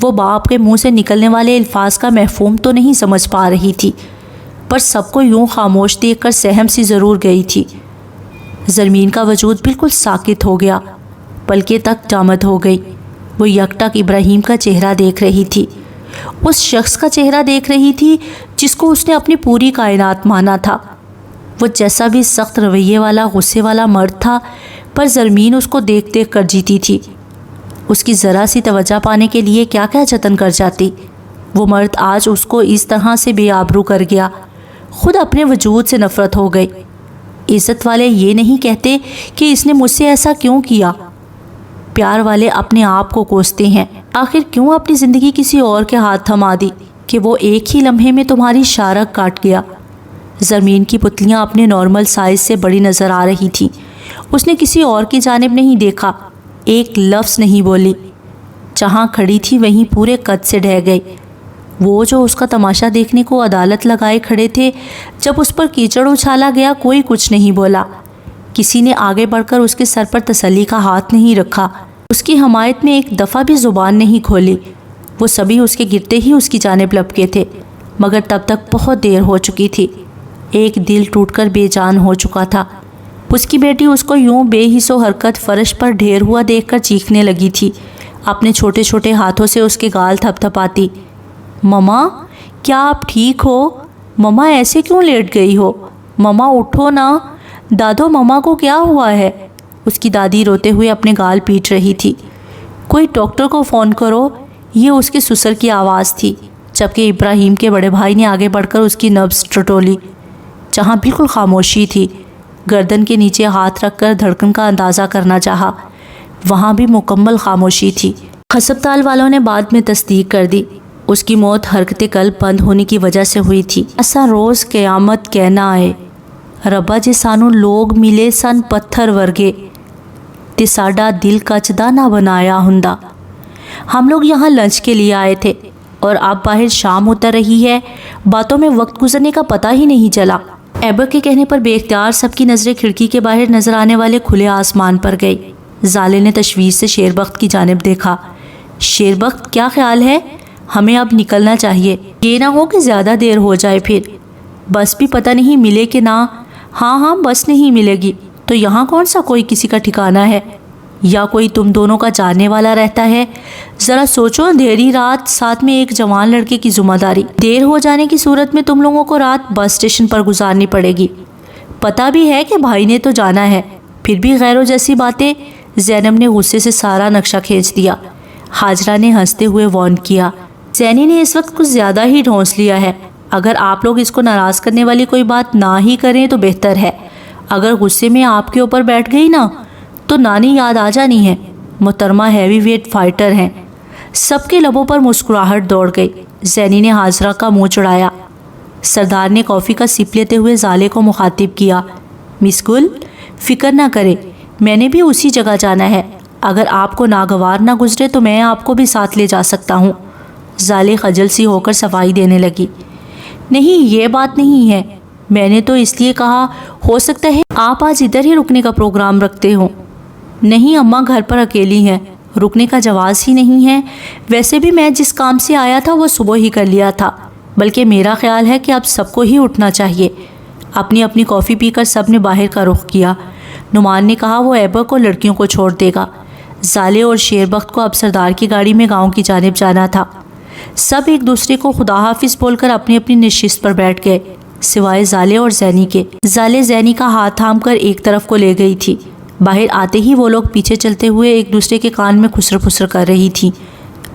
A: وہ باپ کے منہ سے نکلنے والے الفاظ کا مفہوم تو نہیں سمجھ پا رہی تھی، پر سب کو یوں خاموش دیکھ کر سہم سی ضرور گئی تھی۔ زرمین کا وجود بالکل ساکت ہو گیا، پلکیں تک جامد ہو گئی۔ وہ یکٹک ابراہیم کا چہرہ دیکھ رہی تھی، اس شخص کا چہرہ دیکھ رہی تھی جس کو اس نے اپنی پوری کائنات مانا تھا۔ وہ جیسا بھی سخت رویے والا، غصے والا مرد تھا، پر زرمین اس کو دیکھ دیکھ کر جیتی تھی۔ اس کی ذرا سی توجہ پانے کے لیے کیا کیا جتن کر جاتی۔ وہ مرد آج اس کو اس طرح سے بے آبرو کر گیا، خود اپنے وجود سے نفرت ہو گئی۔ عزت والے یہ نہیں کہتے کہ اس نے مجھ سے ایسا کیوں کیا۔ پیار والے اپنے آپ کو کوستے ہیں، آخر کیوں اپنی زندگی کسی اور کے ہاتھ تھما دی کہ وہ ایک ہی لمحے میں تمہاری شارک کاٹ گیا۔ زمین کی پتلیاں اپنے نارمل سائز سے بڑی نظر آ رہی تھیں۔ اس نے کسی اور کی جانب نہیں دیکھا، ایک لفظ نہیں بولی، جہاں کھڑی تھی وہیں پورے قد سے ڈھہ گئی۔ وہ جو اس کا تماشا دیکھنے کو عدالت لگائے کھڑے تھے، جب اس پر کیچڑ اچھالا گیا کوئی کچھ نہیں بولا، کسی نے آگے بڑھ کر اس کے سر پر تسلی کا ہاتھ نہیں رکھا، اس کی حمایت میں ایک دفعہ بھی زبان نہیں کھولی۔ وہ سبھی اس کے گرتے ہی اس کی جانب لپکے تھے، مگر تب تک بہت دیر ہو چکی تھی۔ ایک دل ٹوٹ کر بے جان ہو چکا تھا۔ اس کی بیٹی اس کو یوں بے حس و حرکت فرش پر ڈھیر ہوا دیکھ کر چیخنے لگی تھی، اپنے چھوٹے چھوٹے ہاتھوں سے اس کے گال تھپ تھپاتی۔ مما، کیا آپ ٹھیک ہو؟ مما ایسے کیوں لیٹ گئی ہو؟ مما اٹھو نا، دادو مما کو کیا ہوا ہے؟ اس کی دادی روتے ہوئے اپنے گال پیٹ رہی تھی۔ کوئی ڈاکٹر کو فون کرو، یہ اس کے سسر کی آواز تھی، جبکہ ابراہیم کے بڑے بھائی نے آگے بڑھ کر اس کی نبض ٹٹولی۔ جہاں بالکل خاموشی تھی، گردن کے نیچے ہاتھ رکھ کر دھڑکن کا اندازہ کرنا چاہا، وہاں بھی مکمل خاموشی تھی۔ ہسپتال والوں نے بعد میں تصدیق کر دی، اس کی موت حرکت قلب بند ہونے کی وجہ سے ہوئی تھی۔ ایسا روز قیامت کہنا آئے، ربا جے سانو لوگ ملے سن پتھر ورگے تے ساڈا دل کچدا نہ بنایا ہندا۔ ہم لوگ یہاں لنچ کے لیے آئے تھے اور اب باہر شام اتر رہی ہے، باتوں میں وقت گزرنے کا پتہ ہی نہیں چلا۔ ایبک کے کہنے پر بے اختیار سب کی نظریں کھڑکی کے باہر نظر آنے والے کھلے آسمان پر گئی۔ زالے نے تشویش سے شیربخت کی جانب دیکھا۔ شیربخت، کیا خیال ہے؟ ہمیں اب نکلنا چاہیے، یہ نہ ہو کہ زیادہ دیر ہو جائے، پھر بس بھی پتہ نہیں ملے کہ نہ۔ ہاں بس نہیں ملے گی تو یہاں کون سا کوئی کسی کا ٹھکانہ ہے، یا کوئی تم دونوں کا جاننے والا رہتا ہے؟ ذرا سوچو، اندھیری رات، ساتھ میں ایک جوان لڑکے کی ذمہ داری، دیر ہو جانے کی صورت میں تم لوگوں کو رات بس اسٹیشن پر گزارنی پڑے گی۔ پتہ بھی ہے کہ بھائی نے تو جانا ہے، پھر بھی غیروں جیسی باتیں۔ زینب نے غصے سے سارا نقشہ کھینچ دیا۔ حاجرہ نے ہنستے ہوئے وارن کیا، زینی نے اس وقت کچھ زیادہ ہی ڈھونس لیا ہے، اگر آپ لوگ اس کو ناراض کرنے والی کوئی بات نہ ہی کریں تو بہتر ہے۔ اگر غصے میں آپ کے اوپر بیٹھ گئی نا تو نانی یاد آ جانی ہے، محترمہ ہیوی ویٹ فائٹر ہیں۔ سب کے لبوں پر مسکراہٹ دوڑ گئی۔ زینی نے حاجرہ کا منہ چڑھایا۔ سردار نے کافی کا سپ لیتے ہوئے زالے کو مخاطب کیا، مس گل، فکر نہ کرے، میں نے بھی اسی جگہ جانا ہے، اگر آپ کو ناگوار نہ گزرے تو میں آپ کو بھی ساتھ لے جا سکتا ہوں۔ زالے خجل سی ہو کر صفائی دینے لگی، نہیں یہ بات نہیں ہے، میں نے تو اس لیے کہا ہو سکتا ہے آپ آج ادھر ہی رکنے کا پروگرام رکھتے ہوں۔ نہیں اماں، گھر پر اکیلی ہیں، رکنے کا جواز ہی نہیں ہے، ویسے بھی میں جس کام سے آیا تھا وہ صبح ہی کر لیا تھا، بلکہ میرا خیال ہے کہ اب سب کو ہی اٹھنا چاہیے۔ اپنی اپنی کافی پی کر سب نے باہر کا رخ کیا۔ نعمان نے کہا وہ ایبک کو لڑکیوں کو چھوڑ دے گا۔ زالے اور شیربخت کو اب سردار کی گاڑی میں گاؤں کی جانب جانا تھا۔ سب ایک دوسرے کو خدا حافظ بول کر اپنی اپنی نشست پر بیٹھ گئے، سوائے زالے اور زینی کے۔ زالے زینی کا ہاتھ تھام کر ایک طرف کو لے گئی تھی۔ باہر آتے ہی وہ لوگ پیچھے چلتے ہوئے ایک دوسرے کے کان میں خسر خسر کر رہی تھی۔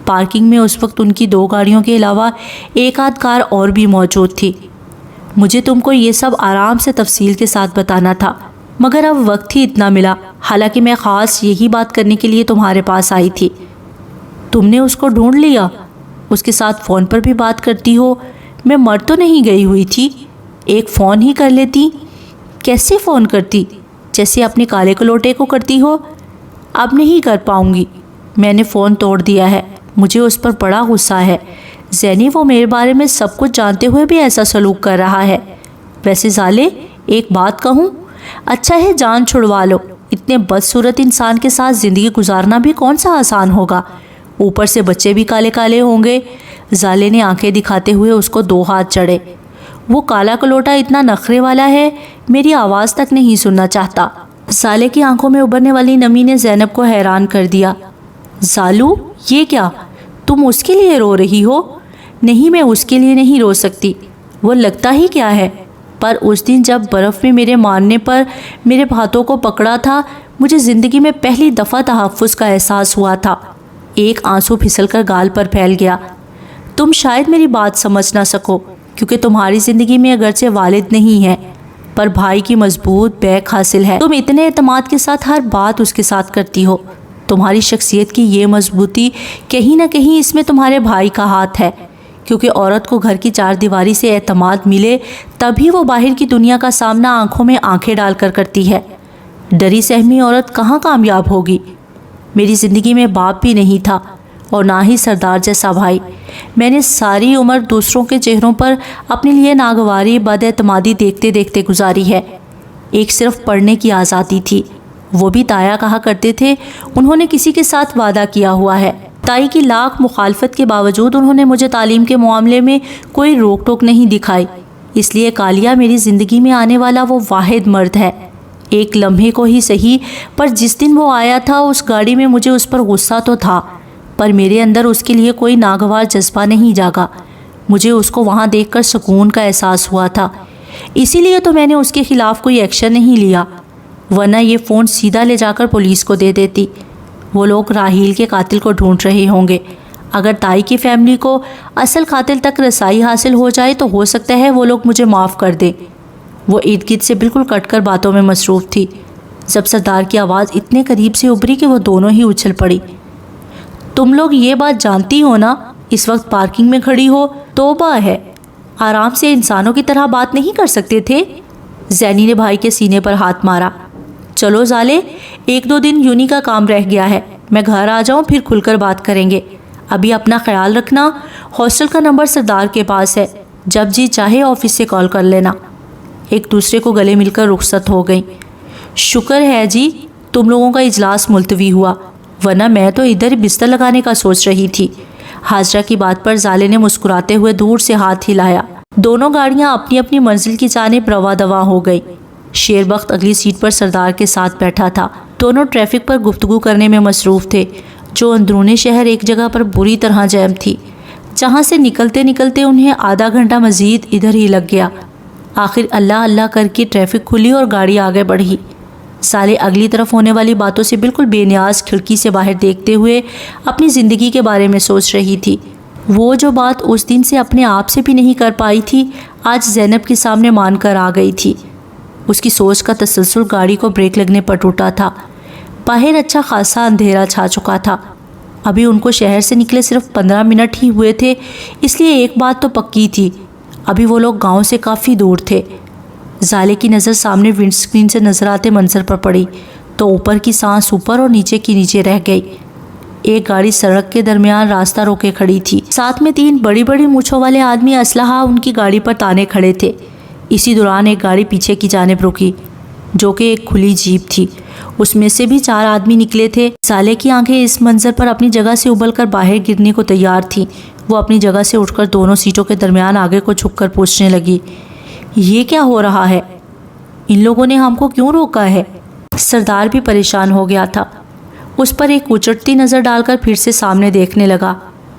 A: پارکنگ میں اس وقت ان کی 2 گاڑیوں کے علاوہ ایک آدھ کار اور بھی موجود تھی۔ مجھے تم کو یہ سب آرام سے تفصیل کے ساتھ بتانا تھا، مگر اب وقت ہی اتنا ملا، حالانکہ میں خاص یہی بات کرنے کے لیے تمہارے پاس آئی تھی۔ تم نے اس کو ڈھونڈ لیا؟ اس کے ساتھ فون پر بھی بات کرتی ہو؟ میں مر تو نہیں گئی ہوئی تھی، ایک فون ہی کر لیتی۔ کیسے فون کرتی؟ جیسے اپنے کالے کلوٹے کو کرتی ہو؟ اب نہیں کر پاؤں گی، میں نے فون توڑ دیا ہے، مجھے اس پر بڑا غصہ ہے۔ زینی وہ میرے بارے میں سب کچھ جانتے ہوئے بھی ایسا سلوک کر رہا ہے۔ ویسے زالے ایک بات کہوں، اچھا ہے جان چھڑوا لو، اتنے بدصورت انسان کے ساتھ زندگی گزارنا بھی کون سا آسان ہوگا، اوپر سے بچے بھی کالے کالے ہوں گے۔ زالے نے آنکھیں دکھاتے ہوئے اس کو 2 ہاتھ چڑھے۔ وہ کالا کلوٹا اتنا نخرے والا ہے، میری آواز تک نہیں سننا چاہتا۔ زالے کی آنکھوں میں ابھرنے والی نمی نے زینب کو حیران کر دیا۔ زالو یہ کیا، تم اس کے لیے رو رہی ہو؟ نہیں، میں اس کے لیے نہیں رو سکتی، وہ لگتا ہی کیا ہے، پر اس دن جب برف میں میرے مارنے پر میرے ہاتھوں کو پکڑا تھا، مجھے زندگی میں پہلی دفعہ تحفظ کا احساس ہوا تھا۔ ایک آنسو پھسل کر گال پر پھیل گیا۔ تم شاید میری بات سمجھ نہ سکو، کیونکہ تمہاری زندگی میں اگرچہ والد نہیں ہے، پر بھائی کی مضبوط بیک حاصل ہے۔ تم اتنے اعتماد کے ساتھ ہر بات اس کے ساتھ کرتی ہو۔ تمہاری شخصیت کی یہ مضبوطی کہیں نہ کہیں اس میں تمہارے بھائی کا ہاتھ ہے، کیونکہ عورت کو گھر کی 4 دیواری سے اعتماد ملے تبھی وہ باہر کی دنیا کا سامنا آنکھوں میں آنکھیں ڈال کر کرتی ہے۔ ڈری سہمی عورت کہاں کامیاب ہوگی؟ میری زندگی میں باپ بھی نہیں تھا اور نہ ہی سردار جیسا بھائی۔ میں نے ساری عمر دوسروں کے چہروں پر اپنے لیے ناگواری بد اعتمادی دیکھتے دیکھتے گزاری ہے۔ ایک صرف پڑھنے کی آزادی تھی، وہ بھی تایا کہا کرتے تھے انہوں نے کسی کے ساتھ وعدہ کیا ہوا ہے۔ تائی کی لاکھ مخالفت کے باوجود انہوں نے مجھے تعلیم کے معاملے میں کوئی روک ٹوک نہیں دکھائی، اس لیے کالیا میری زندگی میں آنے والا وہ واحد مرد ہے۔ ایک لمحے کو ہی صحیح، پر جس دن وہ آیا تھا اس گاڑی میں مجھے اس پر غصہ تو تھا، پر میرے اندر اس کے لیے کوئی ناگوار جذبہ نہیں جاگا۔ مجھے اس کو وہاں دیکھ کر سکون کا احساس ہوا تھا، اسی لیے تو میں نے اس کے خلاف کوئی ایکشن نہیں لیا، ورنہ یہ فون سیدھا لے جا کر پولیس کو دے دیتی۔ وہ لوگ راہیل کے قاتل کو ڈھونڈ رہے ہوں گے۔ اگر تائی کی فیملی کو اصل قاتل تک رسائی حاصل ہو جائے تو ہو سکتا ہے وہ لوگ مجھے معاف کر دیں۔ وہ ارد گرد سے بالکل کٹ کر باتوں میں مصروف تھی، جب سردار کی آواز اتنے قریب سے ابھری کہ وہ دونوں ہی اچھل پڑی۔ تم لوگ یہ بات جانتی ہو نا، اس وقت پارکنگ میں کھڑی ہو؟ توبہ ہے، آرام سے انسانوں کی طرح بات نہیں کر سکتے تھے؟ زینی نے بھائی کے سینے پر ہاتھ مارا۔ چلو زالے، 1-2 دن یونی کا کام رہ گیا ہے، میں گھر آ جاؤں پھر کھل کر بات کریں گے۔ ابھی اپنا خیال رکھنا، ہاسٹل کا نمبر سردار کے پاس ہے، جب جی چاہے آفس سے کال کر لینا۔ ایک دوسرے کو گلے مل کر رخصت ہو گئیں۔ شکر ہے جی تم لوگوں کا اجلاس ملتوی ہوا، ورنہ میں تو ادھر بستر لگانے کا سوچ رہی تھی۔ حاجرہ کی بات پر زالے نے مسکراتے ہوئے دور سے ہاتھ ہلایا۔ دونوں گاڑیاں اپنی اپنی منزل کی جانب رواں دواں ہو گئی۔ شیر بخت اگلی سیٹ پر سردار کے ساتھ بیٹھا تھا۔ دونوں ٹریفک پر گفتگو کرنے میں مصروف تھے، جو اندرون شہر ایک جگہ پر بری طرح جیم تھی، جہاں سے نکلتے نکلتے انہیں آدھا گھنٹہ مزید ادھر ہی لگ گیا۔ آخر اللہ اللہ کر کے ٹریفک کھلی اور گاڑی آگے بڑھی۔ سالے اگلی طرف ہونے والی باتوں سے بالکل بے نیاز کھڑکی سے باہر دیکھتے ہوئے اپنی زندگی کے بارے میں سوچ رہی تھی۔ وہ جو بات اس دن سے اپنے آپ سے بھی نہیں کر پائی تھی، آج زینب کے سامنے مان کر آ گئی تھی۔ اس کی سوچ کا تسلسل گاڑی کو بریک لگنے پر ٹوٹا تھا۔ باہر اچھا خاصا اندھیرا چھا چکا تھا۔ ابھی ان کو شہر سے نکلے صرف 15 منٹ ہی ہوئے تھے، اس لیے ایک بات تو پکی تھی، ابھی وہ لوگ گاؤں سے کافی دور تھے۔ زالے کی نظر سامنے ونڈ سکرین سے نظر آتے منظر پر پڑی تو اوپر کی سانس اوپر اور نیچے کی نیچے رہ گئی۔ ایک گاڑی سڑک کے درمیان راستہ روکے کھڑی تھی، ساتھ میں 3 بڑی بڑی مونچھوں والے آدمی اسلحہ ان کی گاڑی پر تانے کھڑے تھے۔ اسی دوران ایک گاڑی پیچھے کی جانب رکی، جو کہ ایک کھلی جیپ تھی، اس میں سے بھی 4 آدمی نکلے تھے۔ زالے کی آنکھیں اس منظر پر اپنی جگہ سے ابل کر باہر گرنے کو تیار تھیں۔ وہ اپنی جگہ سے اٹھ کر دونوں سیٹوں کے درمیان آگے کو جھک کر پوچھنے لگی، یہ کیا ہو رہا ہے؟ ان لوگوں نے ہم کو کیوں روکا ہے؟ سردار بھی پریشان ہو گیا تھا۔ اس پر ایک اچٹتی نظر ڈال کر پھر سے سامنے دیکھنے لگا۔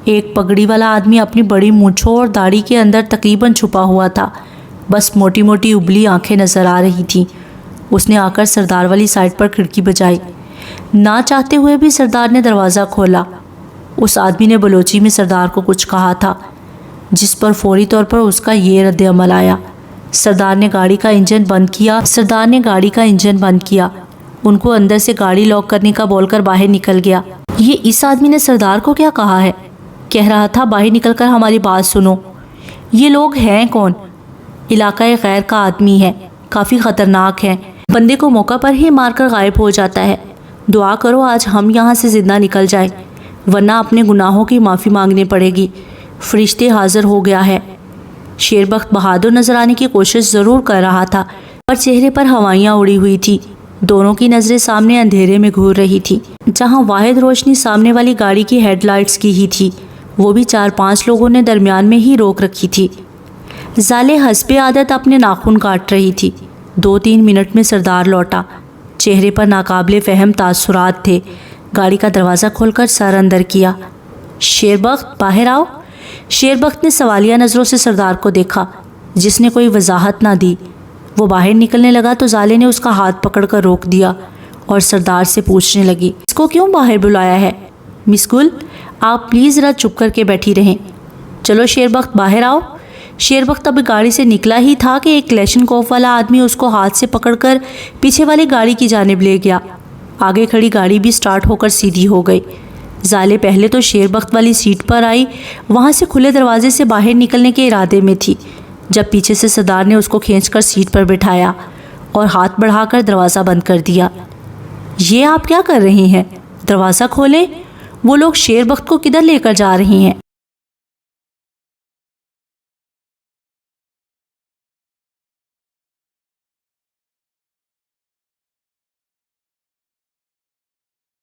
A: ایک پگڑی والا آدمی اپنی بڑی مونچھوں اور داڑھی کے اندر تقریباً چھپا ہوا تھا، بس موٹی موٹی ابلی آنکھیں نظر آ رہی تھیں۔ اس نے آ کر سردار والی سائڈ پر کھڑکی بجائی۔ نہ چاہتے ہوئے بھی سردار نے دروازہ کھولا۔ اس آدمی نے بلوچی میں سردار کو کچھ کہا تھا، جس پر فوری طور پر اس کا یہ رد عمل آیا۔ سردار نے گاڑی کا انجن بند کیا، ان کو اندر سے گاڑی لاک کرنے کا بول کر باہر نکل گیا۔ یہ اس آدمی نے سردار کو کیا کہا ہے؟ کہہ رہا تھا باہر نکل کر ہماری بات سنو۔ یہ لوگ ہیں کون؟ علاقہ غیر کا آدمی ہے، کافی خطرناک ہے، بندے کو موقع پر ہی مار کر غائب ہو جاتا ہے۔ دعا کرو آج ہم یہاں سے زندہ نکل جائیں، ورنہ اپنے گناہوں کی معافی مانگنی پڑے گی۔ فرشتے حاضر ہو گیا ہے۔ شیربخت بہادر نظر آنے کی کوشش ضرور کر رہا تھا، پر چہرے پر ہوائیاں اڑی ہوئی تھی۔ دونوں کی نظریں سامنے اندھیرے میں گھور رہی تھی، جہاں واحد روشنی سامنے والی گاڑی کی ہیڈ لائٹس کی ہی تھی، وہ بھی 4-5 لوگوں نے درمیان میں ہی روک رکھی تھی۔ زالے حسب عادت اپنے ناخن کاٹ رہی تھی۔ 2-3 منٹ میں سردار لوٹا۔ چہرے پر ناقابل فہم تاثرات تھے۔ گاڑی کا دروازہ کھول کر سر اندر کیا۔ شیربخت باہر آؤ۔ شیربخت نے سوالیہ نظروں سے سردار کو دیکھا، جس نے کوئی وضاحت نہ دی۔ وہ باہر نکلنے لگا تو زالے نے اس کا ہاتھ پکڑ کر روک دیا اور سردار سے پوچھنے لگی، اس کو کیوں باہر بلایا ہے؟ مس گل، آپ پلیز ذرا چپ کر کے بیٹھی رہیں۔ چلو شیربخت باہر آؤ۔ شیربخت اب گاڑی سے نکلا ہی تھا کہ ایک کلیشن کوف والا آدمی اس کو ہاتھ سے پکڑ کر پیچھے والی گاڑی کی جانب لے گیا۔ آگے کھڑی گاڑی بھی سٹارٹ ہو کر سیدھی ہو گئی۔ زالے پہلے تو شیربخت والی سیٹ پر آئی، وہاں سے کھلے دروازے سے باہر نکلنے کے ارادے میں تھی، جب پیچھے سے سردار نے اس کو کھینچ کر سیٹ پر بٹھایا اور ہاتھ بڑھا کر دروازہ بند کر دیا۔ یہ آپ کیا کر رہی ہیں؟ دروازہ کھولیں، وہ لوگ شیربخت کو کدھر لے کر جا رہی ہیں؟